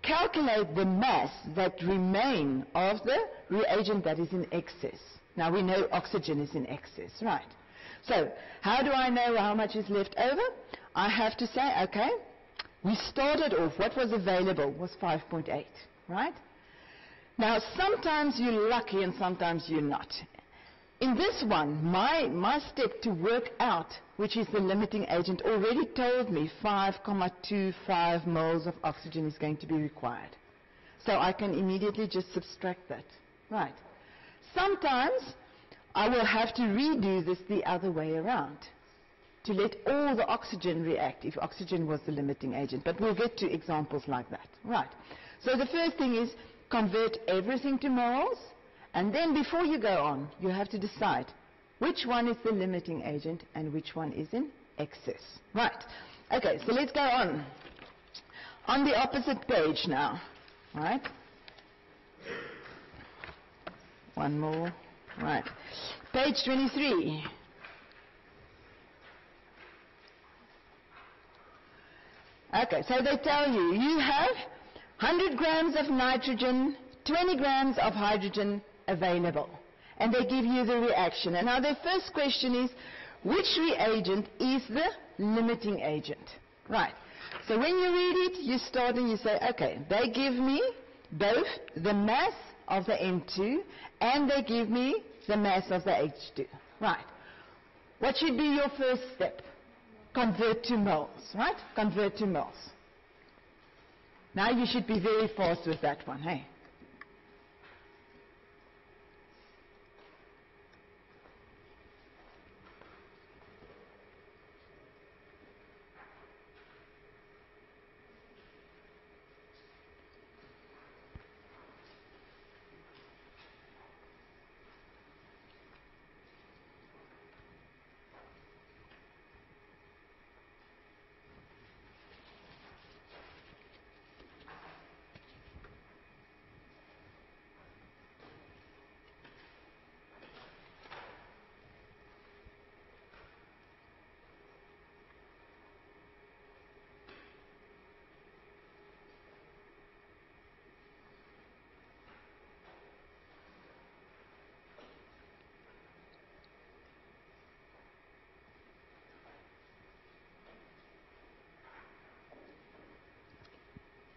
Calculate the mass that remain of the reagent that is in excess. Now we know oxygen is in excess, right? So how do I know how much is left over? I have to say, okay, we started off, what was available was 5.8, right? Now, sometimes you're lucky and sometimes you're not. In this one, my step to work out, which is the limiting agent, already told me 5,25 moles of oxygen is going to be required. So I can immediately just subtract that, right? Sometimes I will have to redo this the other way around, to let all the oxygen react if oxygen was the limiting agent. But we'll get to examples like that. Right. So the first thing is convert everything to moles, and then before you go on, you have to decide which one is the limiting agent and which one is in excess. Right. Okay, so let's go on. On the opposite page now. Right. One more. Right. Page 23. Okay, so they tell you, you have 100 grams of nitrogen, 20 grams of hydrogen available. And they give you the reaction. And now the first question is, which reagent is the limiting agent? Right. So when you read it, you start and you say, okay, they give me both the mass of the N2 and they give me the mass of the H2. Right. What should be your first step? Convert to moles, right? Convert to moles. Now you should be very fast with that one, hey?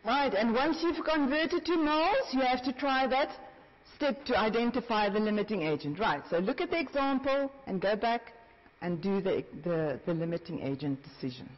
Right, and once you've converted to moles, you have to try that step to identify the limiting agent. Right, so look at the example and go back and do the limiting agent decision.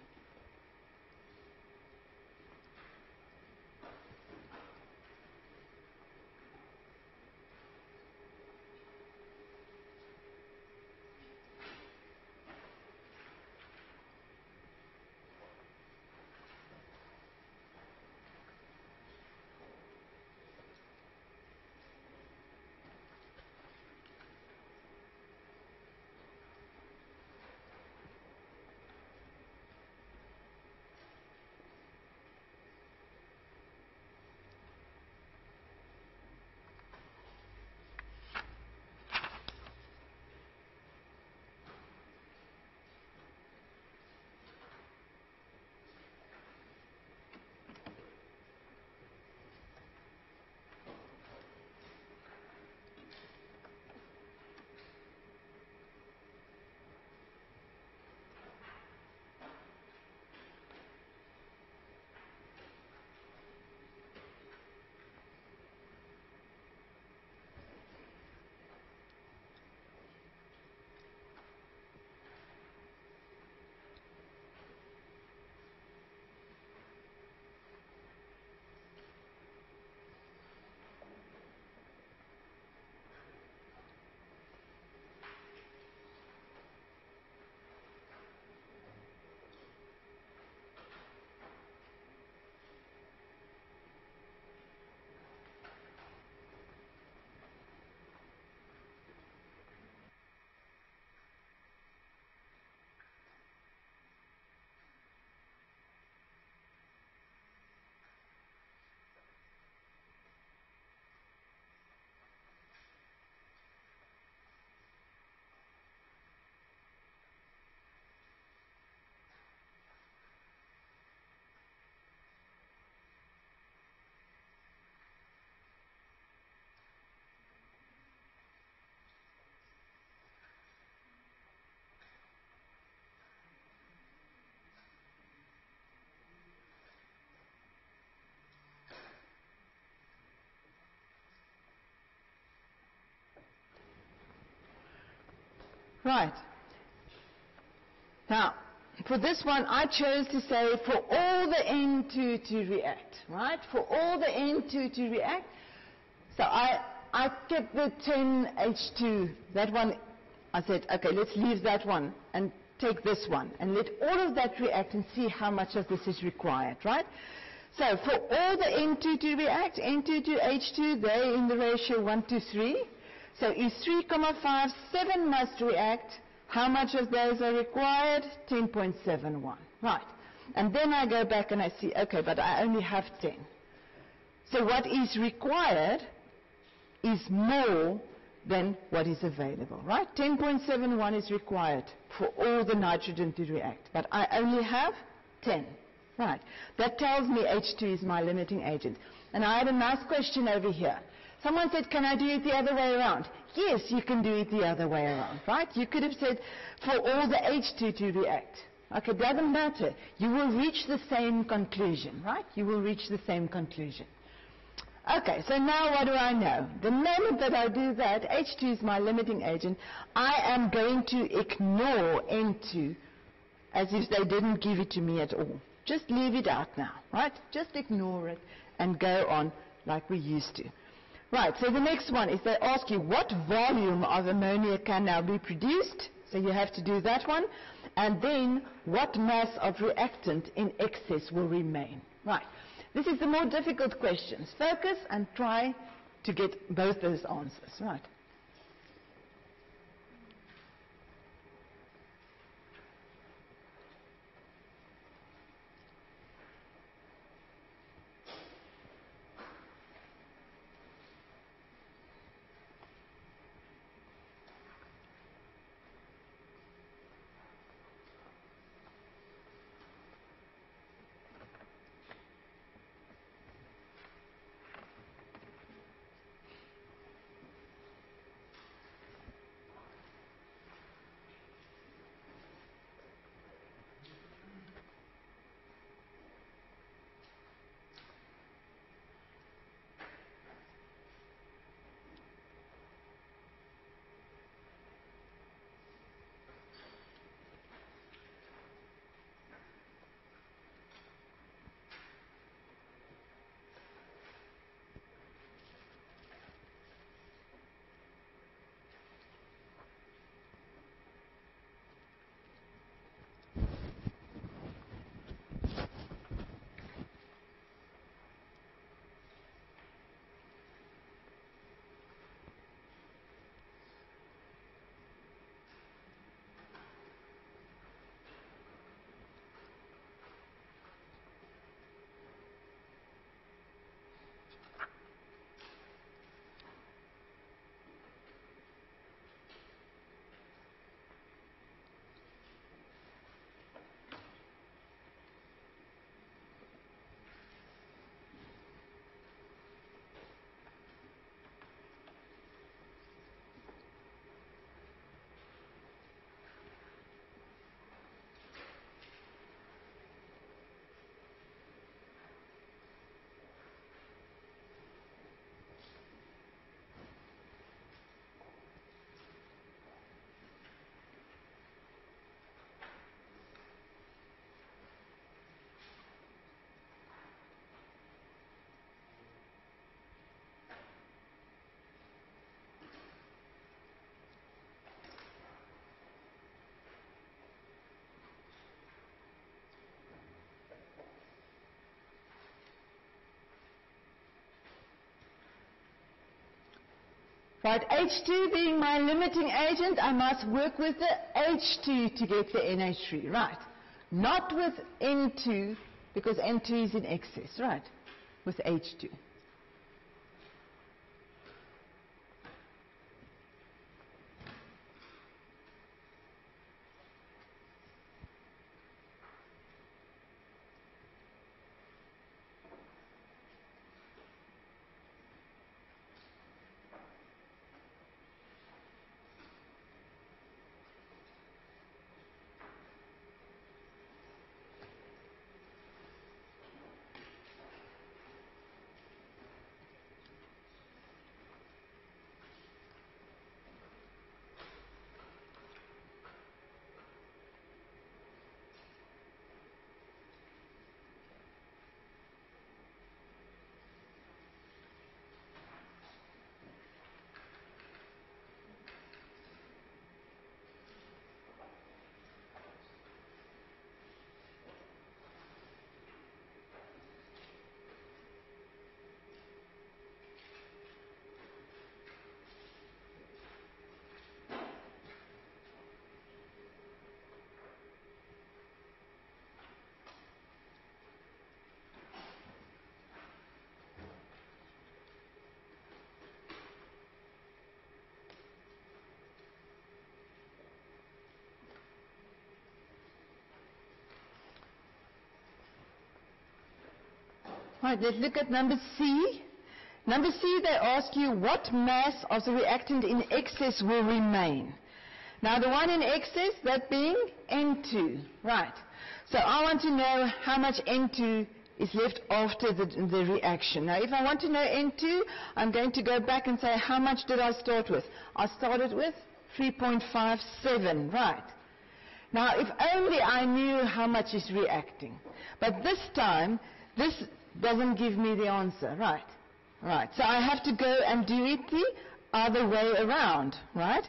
Right. Now, for this one, I chose to say for all the N2 to react, right? For all the N2 to react. So I kept the 10H2, that one, I said, okay, let's leave that one and take this one and let all of that react and see how much of this is required, right? So for all the N2 to react, N2 to H2, they're in the ratio 1 to 3. So is 3,5, 7 must react. How much of those are required? 10.71. Right. And then I go back and I see, okay, but I only have 10. So what is required is more than what is available, right? 10.71 is required for all the nitrogen to react, but I only have 10. Right. That tells me H2 is my limiting agent. And I had a nice question over here. Someone said, can I do it the other way around? Yes, you can do it the other way around, right? You could have said, for all the H2 to react. Okay, it doesn't matter. You will reach the same conclusion, right? You will reach the same conclusion. Okay, so now what do I know? The moment that I do that, H2 is my limiting agent, I am going to ignore N2 as if they didn't give it to me at all. Just leave it out now, right? Just ignore it and go on like we used to. Right, so the next one is they ask you what volume of ammonia can now be produced. So you have to do that one. And then what mass of reactant in excess will remain. Right, this is the more difficult questions. Focus and try to get both those answers. Right. Right, H2 being my limiting agent, I must work with the H2 to get the NH3, right? Not with N2, because N2 is in excess, right? With H2. Right, let's look at number C. Number C, they ask you what mass of the reactant in excess will remain. Now the one in excess, that being N2. Right. So I want to know how much N2 is left after the reaction. Now if I want to know N2, I'm going to go back and say how much did I start with? I started with 3.57. Right. Now if only I knew how much is reacting. But this time, this doesn't give me the answer. Right. Right. So I have to go and do it the other way around. Right.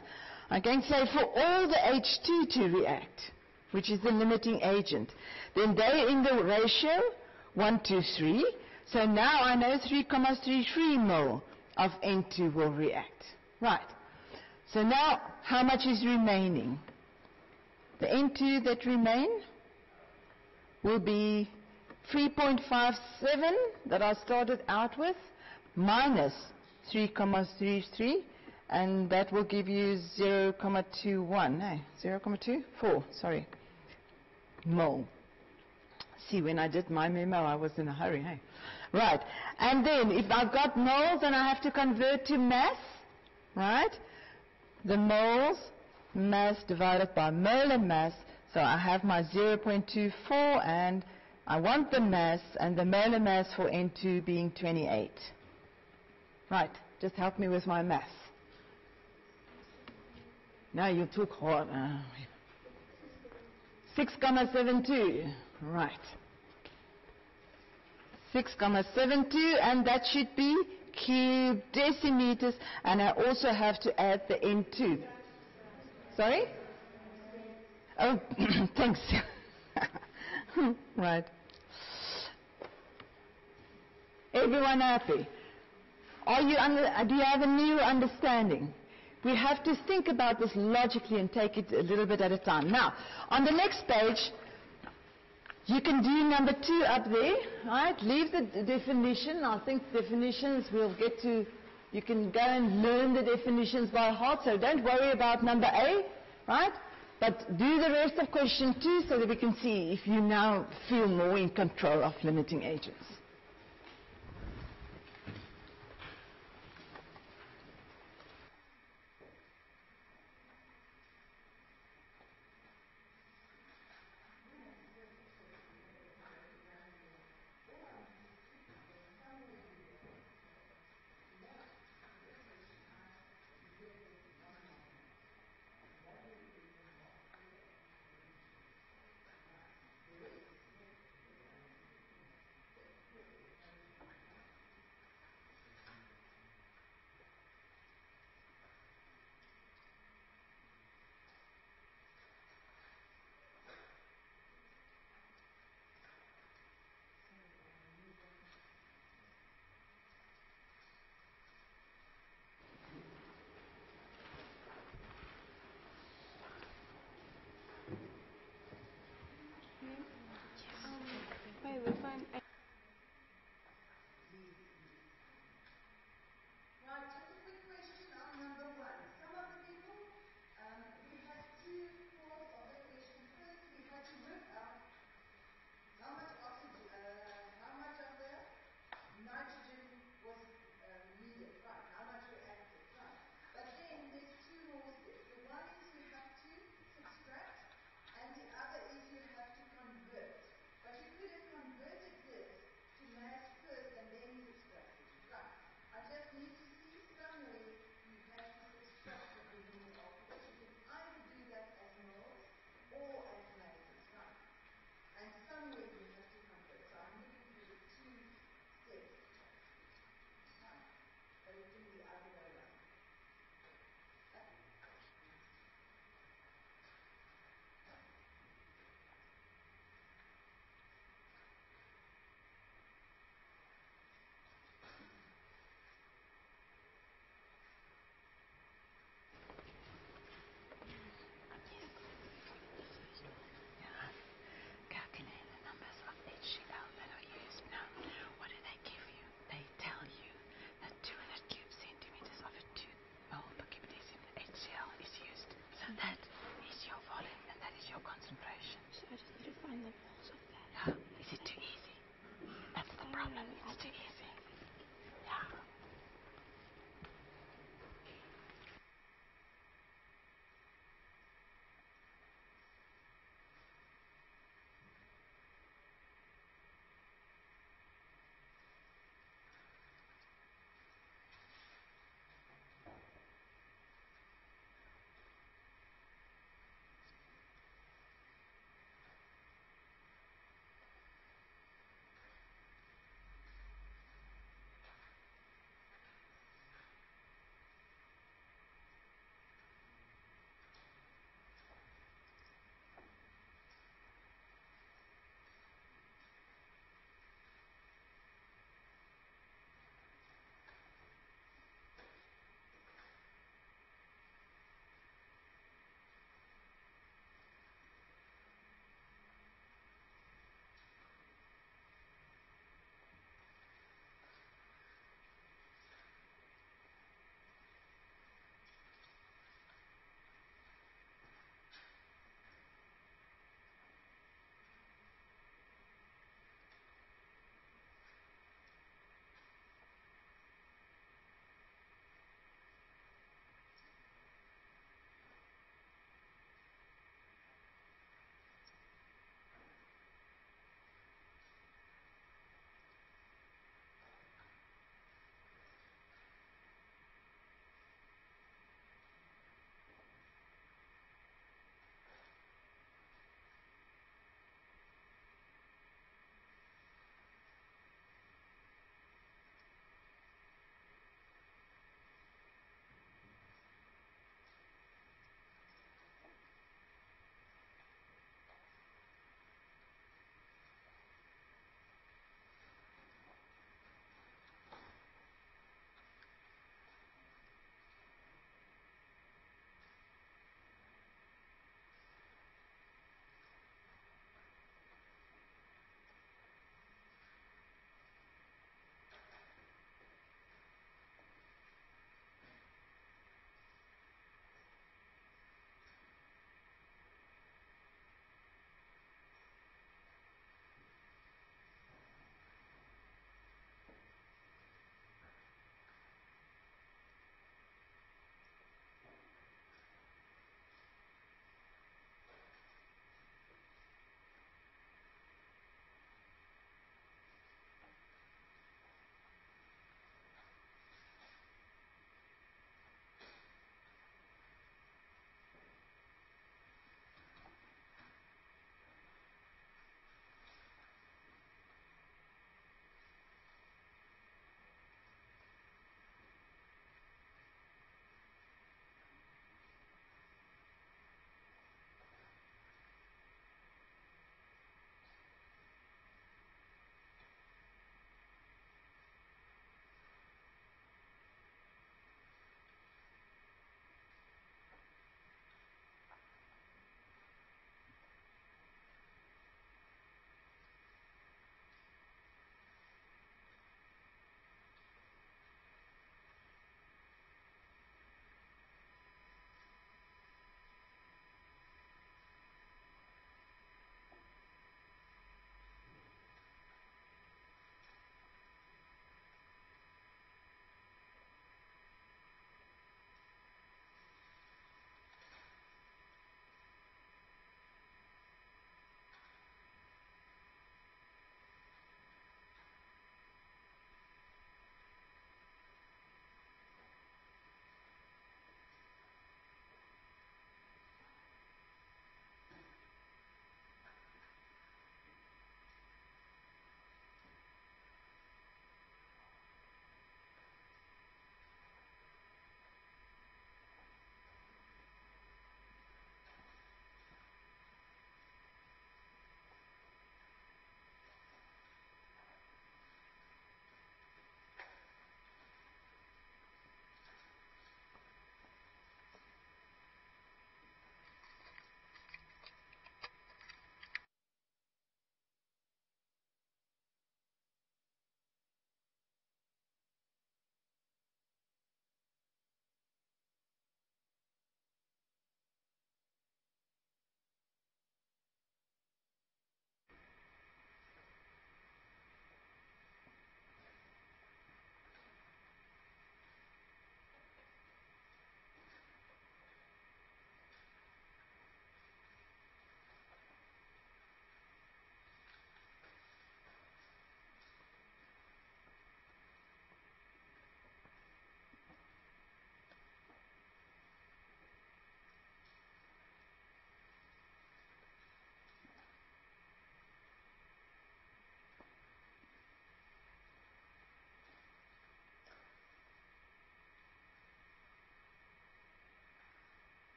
I'm going to say for all the H2 to react, which is the limiting agent, then they're in the ratio 1 to 3. So now I know 3,33 mole of N2 will react. Right. So now how much is remaining? The N2 that remain will be 3.57 that I started out with minus 3,33. And that will give you 0.21, no, 0.24, sorry, mole. See, when I did my memo, I was in a hurry, hey? Right, and then if I've got moles, then I have to convert to mass, right? The moles, mass divided by molar mass, so I have my 0.24, and I want the mass, and the molar mass for N2 being 28. Right, just help me with my math. Now you took hard. 6,72. Right. 6,72, and that should be cube decimeters, and I also have to add the N2. Sorry? Oh, thanks. Right. Everyone happy? Do you have a new understanding? We have to think about this logically and take it a little bit at a time. Now, on the next page, you can do number 2 up there, right? Leave the definition. I think definitions we'll get to. You can go and learn the definitions by heart, so don't worry about number A, right? But do the rest of question 2 so that we can see if you now feel more in control of limiting agents.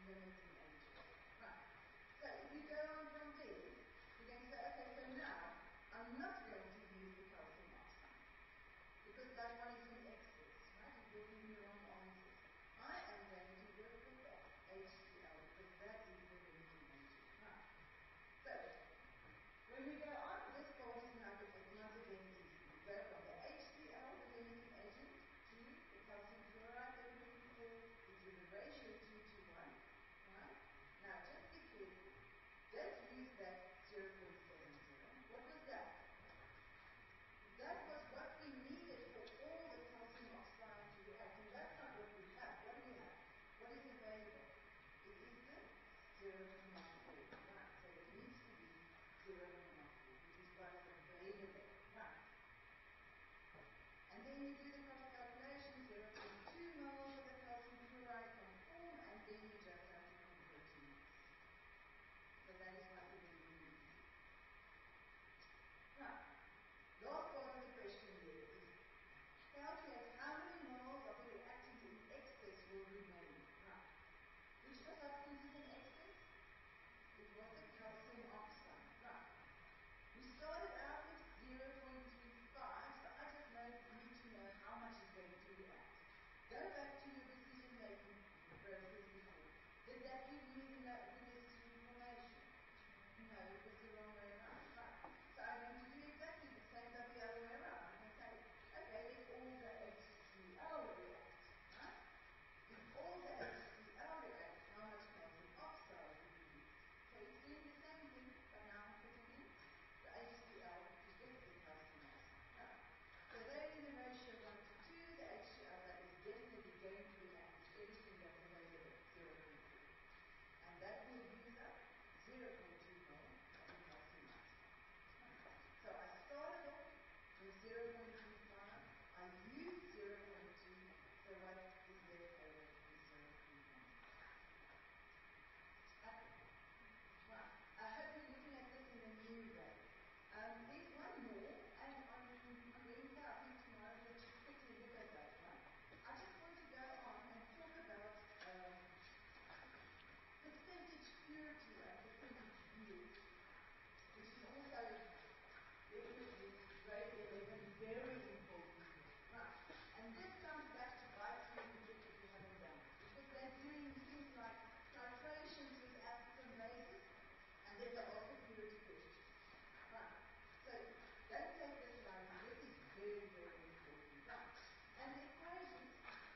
limiting agent. Right. So if you go on from there, you're going to say, okay, so now I'm not going to use the calcium oxide because that one is in excess, right? It will give me wrong answers. I am going to work with the HCl because that is the limiting agent. Right. So when we go on, this forms now because once again is we go from the HCl, the limiting agent, to the calcium chloride that we're looking for, is with a ratio 2 to 1. Right? Now just be careful. Don't use that 0.70. What was that? That was what we needed for all the calcium oxide to react. And that's not what we have. What do we have? What is available? It is the 0.4. Right. So it needs to be 0.4, which is what is available. Right. And then you do the cross calculation, 0.2 moles of the calcium chloride from form, and then you just have to convert to mix. So that is what we really need. Now, last part of the question here is calculate how many moles of the reactant in excess will remain. Right. Which substance is in excess? It was the calcium oxide. Right. We started out with 0.35, so I just need to know how much is going to react. Go back to your decision-making process before. Did that give me the necessary information? No, it was the wrong way around. Right. So I'm going to do exactly the same, but the other way around. I'm going to say, okay, if all the HCl react, right? If all the HCl react, how much calcium oxide will we use? So it's doing the same thing, but now I'm putting in the HCl to get the calcium oxide. Right. So there in the ratio 1 to 2, the HCl that is definitely going to react with everything that's available, 0.4. And that will use up 0.2 mole of the calcium oxide. So I started off with 0.25, I used 0.2, so what is left over is 0.1. Right. I hope you're looking at this in a new way. There's one more, and on Wednesday, I think tomorrow, we'll just quickly look at that one. I just want to go on and talk about percentage purity and percentage yield, which is also definitely grade 11, very important. Right. And this comes back to bite me if you haven't done it. Because they're doing things like titrations with acids and bases, and then they also purity questions. Right. So don't take this lightly. This is very, very important. Right. And the equations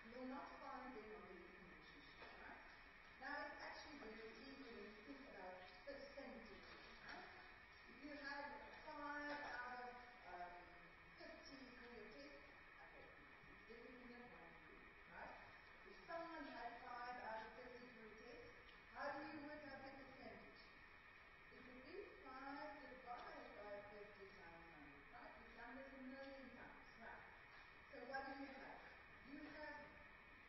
you will not find them on the information sheet. Right. Now it's actually very easy when you think about percentages. Right. If you had 5 out of 50 for your test, okay, it's difficult enough for you. Right. If someone had 5 out of 50 for your test, how do you work out the percentage? It would be 5 divided by 50 times 100, right? You've done this a million times, right? So what do you have? You have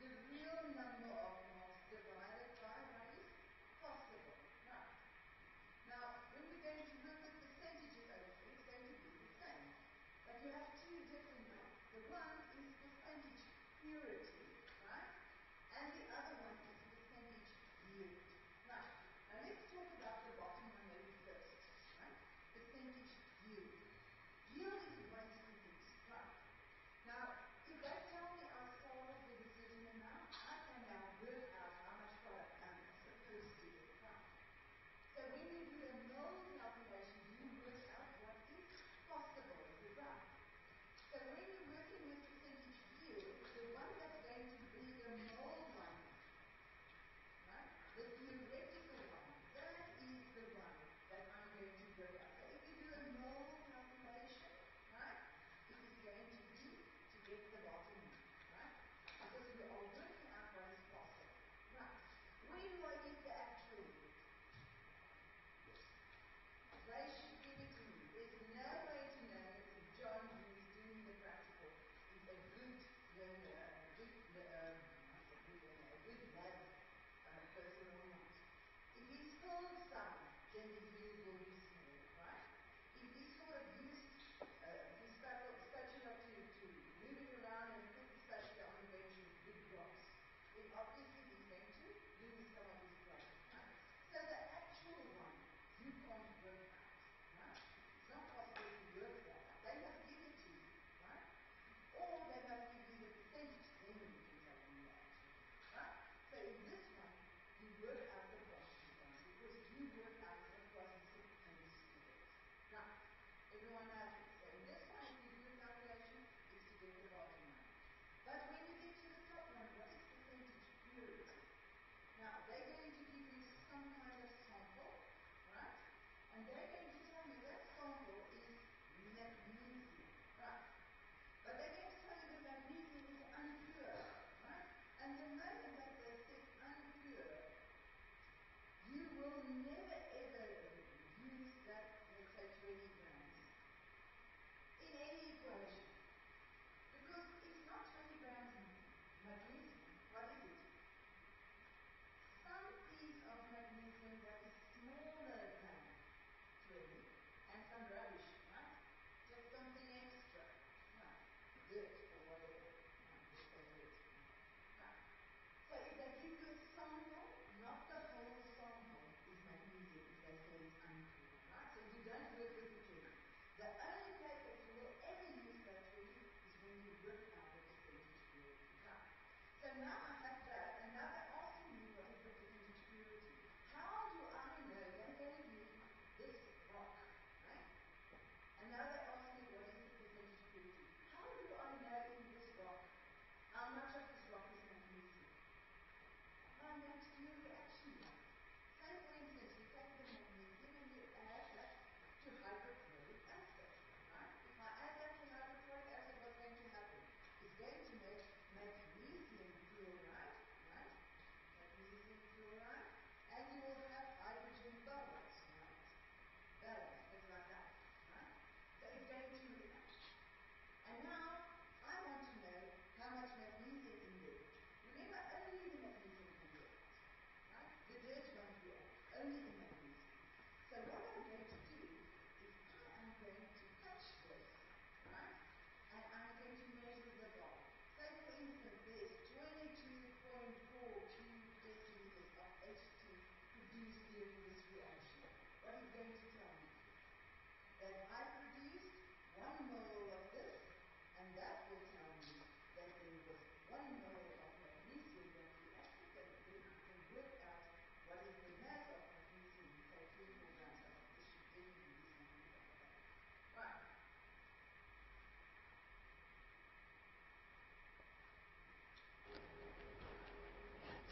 the real number of moles divided by what is possible, right? Now, when we're going to look at percentages over here, it's going to be the same. But you have two different ones. The one is percentage purity, right? And the other one is percentage yield. Right. Now let's talk about the bottom one maybe first. Right? Percentage yield. Yield is waste produced. Right. Now, if they tell me I started with a certain amount, I can now work out how much product I'm supposed to get. Right. So when you do a mole calculation, you work out what is possible. Is it right? So when you're working with percentage yield, the one that's going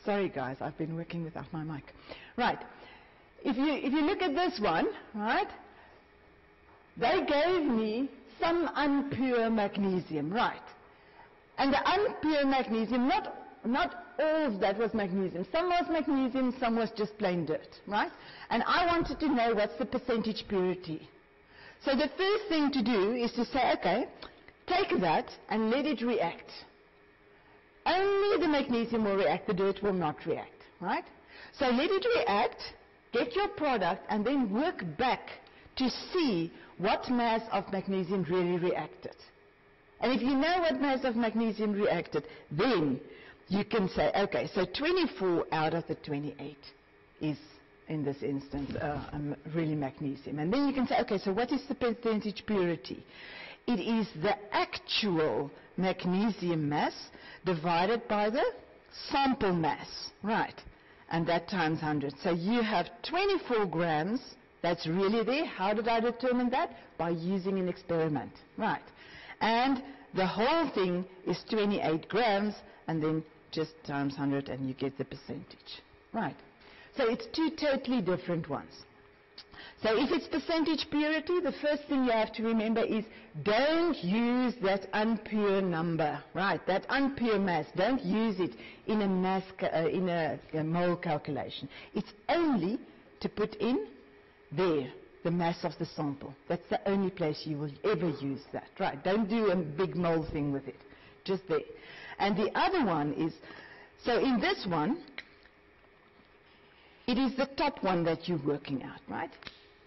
Sorry guys, I've been working without my mic. Right. If you look at this one, right, they gave me some unpure magnesium, right? And the unpure magnesium, not all of that was magnesium. Some was magnesium, some was just plain dirt, right? And I wanted to know what's the percentage purity. So the first thing to do is to say, okay, take that and let it react. Only the magnesium will react, the dirt will not react, right? So let it react, get your product, and then work back to see what mass of magnesium really reacted. And if you know what mass of magnesium reacted, then you can say, okay, so 24 out of the 28 is, in this instance, really magnesium. And then you can say, okay, so what is the percentage purity? It is the actual magnesium mass divided by the sample mass, right? And that times 100. So you have 24 grams, that's really there. How did I determine that? By using an experiment, right? And the whole thing is 28 grams, and then just times 100, and you get the percentage, right? So it's two totally different ones. So if it's percentage purity, the first thing you have to remember is don't use that unpure number, right? That unpure mass. Don't use it in a mass, in a mole calculation. It's only to put in there the mass of the sample. That's the only place you will ever use that, right? Don't do a big mole thing with it. Just there. And the other one is, so in this one, it is the top one that you're working out, right?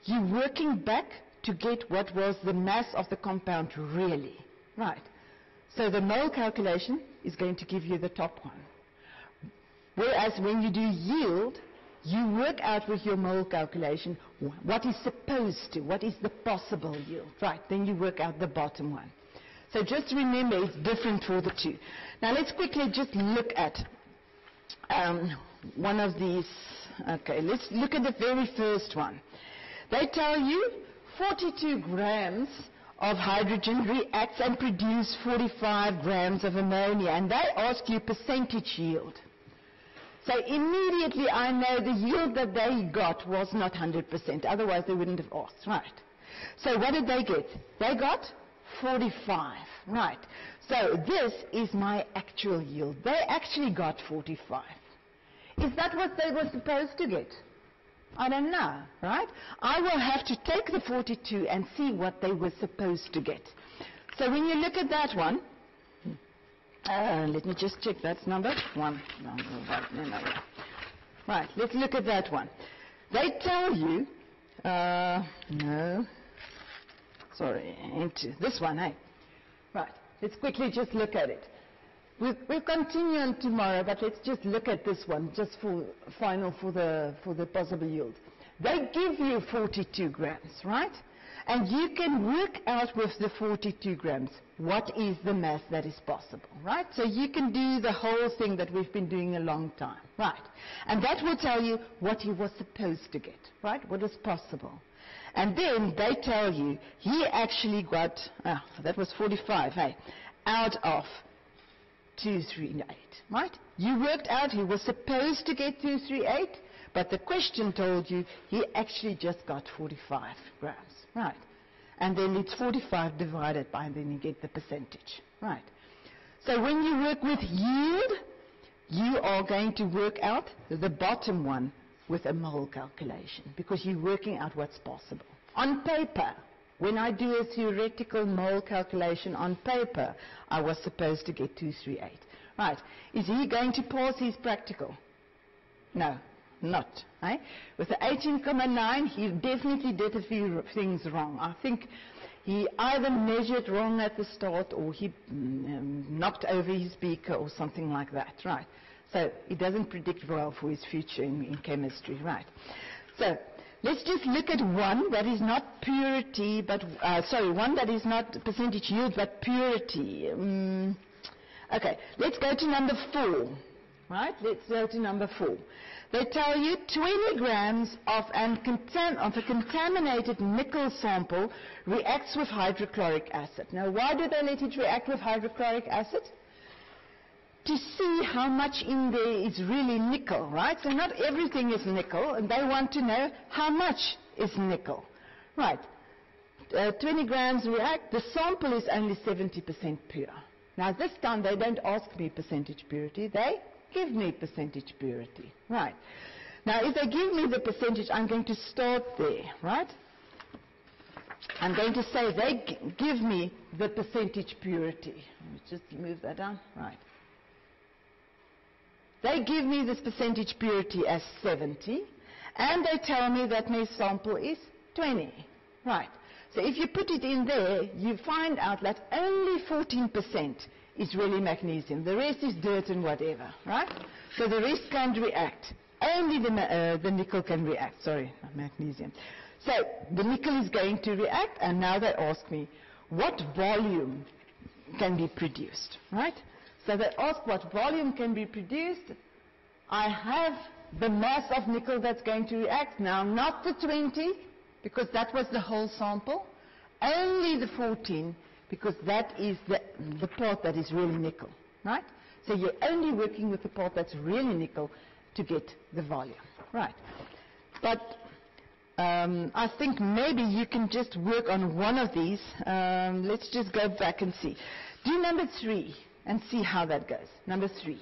You're working back to get what was the mass of the compound really, right? So the mole calculation is going to give you the top one. Whereas when you do yield, you work out with your mole calculation what is supposed to, what is the possible yield, right? Then you work out the bottom one. So just remember it's different for the two. Now let's quickly just look at one of these. Okay, let's look at the very first one. They tell you 42 grams of hydrogen reacts and produce 45 grams of ammonia, and they ask you percentage yield. So immediately I know the yield that they got was not 100%, otherwise they wouldn't have asked, right? So what did they get? They got 45, right? So this is my actual yield. They actually got 45. Is that what they were supposed to get? I don't know, right? I will have to take the 42 and see what they were supposed to get. So when you look at that one, let me just check, that's number 1. No. Right, let's look at that one. They tell you, into this one, eh? Right, let's quickly just look at it. We'll continue on tomorrow, but let's just look at this one, just for final for the possible yield. They give you 42 grams, right? And you can work out with the 42 grams what is the mass that is possible, right? So you can do the whole thing that we've been doing a long time, right? And that will tell you what he was supposed to get, right? What is possible. And then they tell you he actually got, that was 45, hey, out of 238, right? You worked out he was supposed to get 238, but the question told you he actually just got 45 grams, right? And then it's 45 divided by, and then you get the percentage, right? So when you work with yield, you are going to work out the bottom one with a mole calculation, because you're working out what's possible. On paper, when I do a theoretical mole calculation on paper, I was supposed to get 238. Right. Is he going to pass his practical? No, not. Eh? With the 18,9, he definitely did a few things wrong. I think he either measured wrong at the start, or he knocked over his beaker or something like that. Right. So it doesn't predict well for his future in chemistry. Right. So let's just look at one that is not purity, but, one that is not percentage yield, but purity. Okay, let's go to number 4, right? Let's go to number 4. They tell you 20 grams of a contaminated nickel sample reacts with hydrochloric acid. Now, why do they let it react with hydrochloric acid? to see how much in there is really nickel, right? So not everything is nickel, and they want to know how much is nickel. Right. 20 grams react, the sample is only 70% pure. Now this time they don't ask me percentage purity, they give me percentage purity. Right. Now if they give me the percentage, I'm going to start there, right? I'm going to say they give me the percentage purity. Let me just move that down. Right. They give me this percentage purity as 70, and they tell me that my sample is 20. Right. So if you put it in there, you find out that only 14% is really magnesium. The rest is dirt and whatever, right? So the rest can't react. Only the nickel can react. Sorry, not magnesium. So the nickel is going to react, and now they ask me, what volume can be produced, right? So they ask what volume can be produced. I have the mass of nickel that's going to react. Now, not the 20, because that was the whole sample. Only the 14, because that is the part that is really nickel, right? So you're only working with the part that's really nickel to get the volume, right? But I think maybe you can just work on one of these. Let's just go back and see. Do number 3 and see how that goes. Number 3.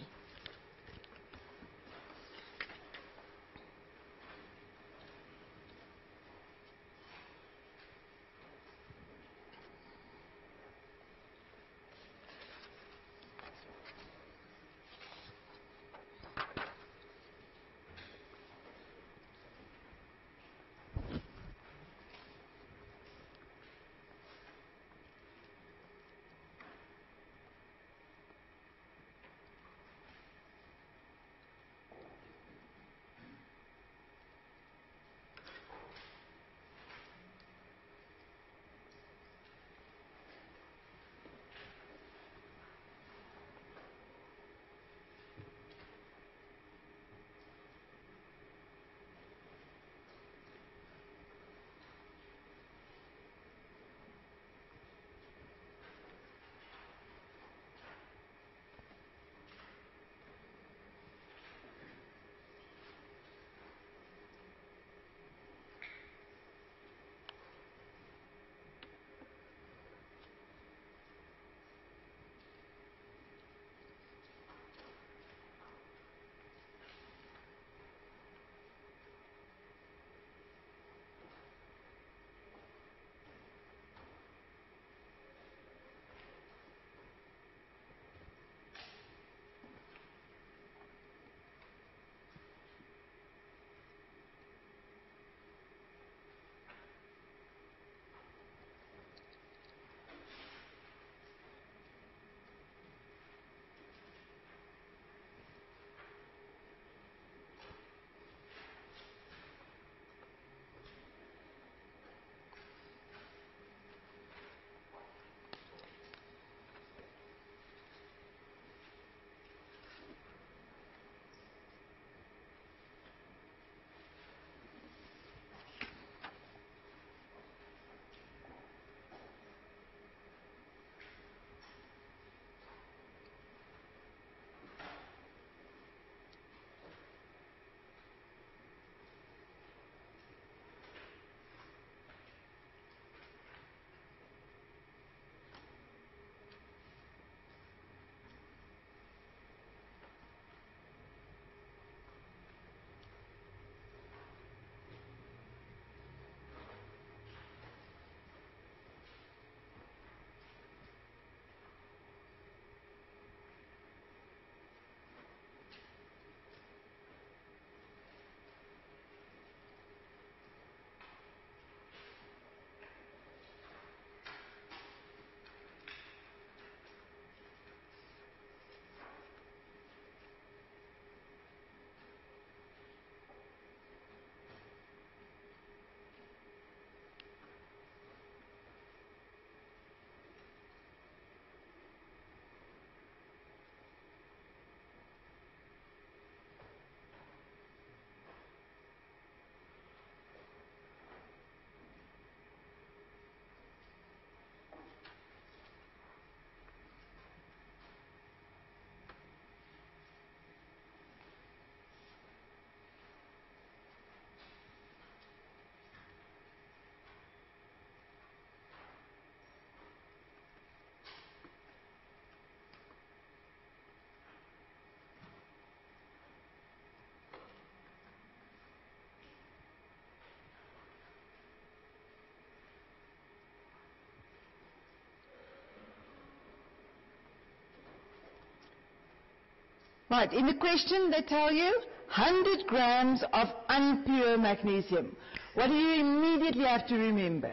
Right, in the question they tell you 100 grams of unpure magnesium. What do you immediately have to remember?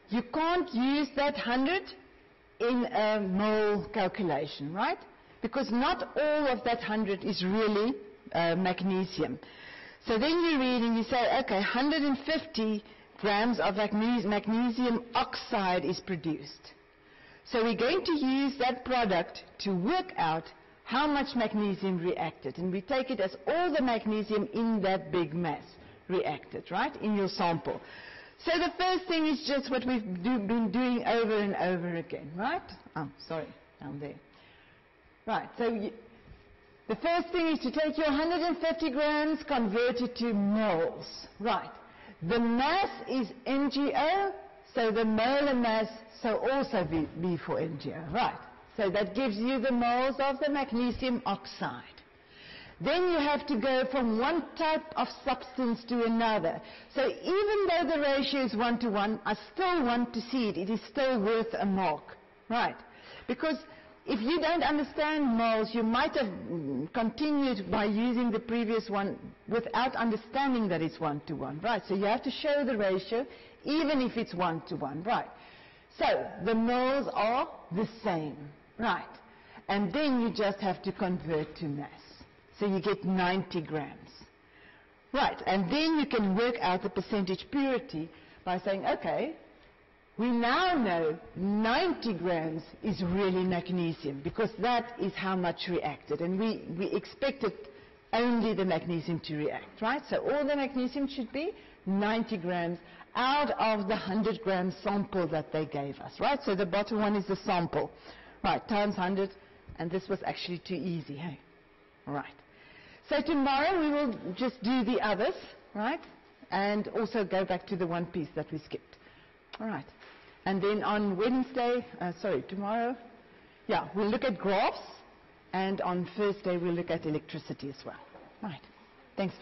You can't use that 100 in a mole calculation, right? Because not all of that 100 is really magnesium. So then you read and you say, okay, 150 grams of magnesium oxide is produced. So we're going to use that product to work out how much magnesium reacted. And we take it as all the magnesium in that big mass reacted, right, in your sample. So the first thing is just what we've been doing over and over again, right? Oh, sorry, down there. Right, so the first thing is to take your 150 grams, convert it to moles. Right. The mass is MgO, so the molar mass shall also be for MgO. Right. So that gives you the moles of the magnesium oxide. Then you have to go from one type of substance to another. So even though the ratio is 1 to 1, I still want to see it. It is still worth a mark. Right. Because if you don't understand moles, you might have continued by using the previous one without understanding that it's 1 to 1. Right. So you have to show the ratio even if it's 1 to 1. Right. So the moles are the same. Right. And then you just have to convert to mass. So you get 90 grams. Right. And then you can work out the percentage purity by saying, okay, we now know 90 grams is really magnesium because that is how much reacted. And we expected only the magnesium to react, right? So all the magnesium should be 90 grams out of the 100 gram sample that they gave us, right? So the bottom one is the sample. Right, times 100, and this was actually too easy, hey? All right. So tomorrow we will just do the others, right? And also go back to the one piece that we skipped. All right. And then on tomorrow, we'll look at graphs, and on Thursday we'll look at electricity as well. Right. Thanks.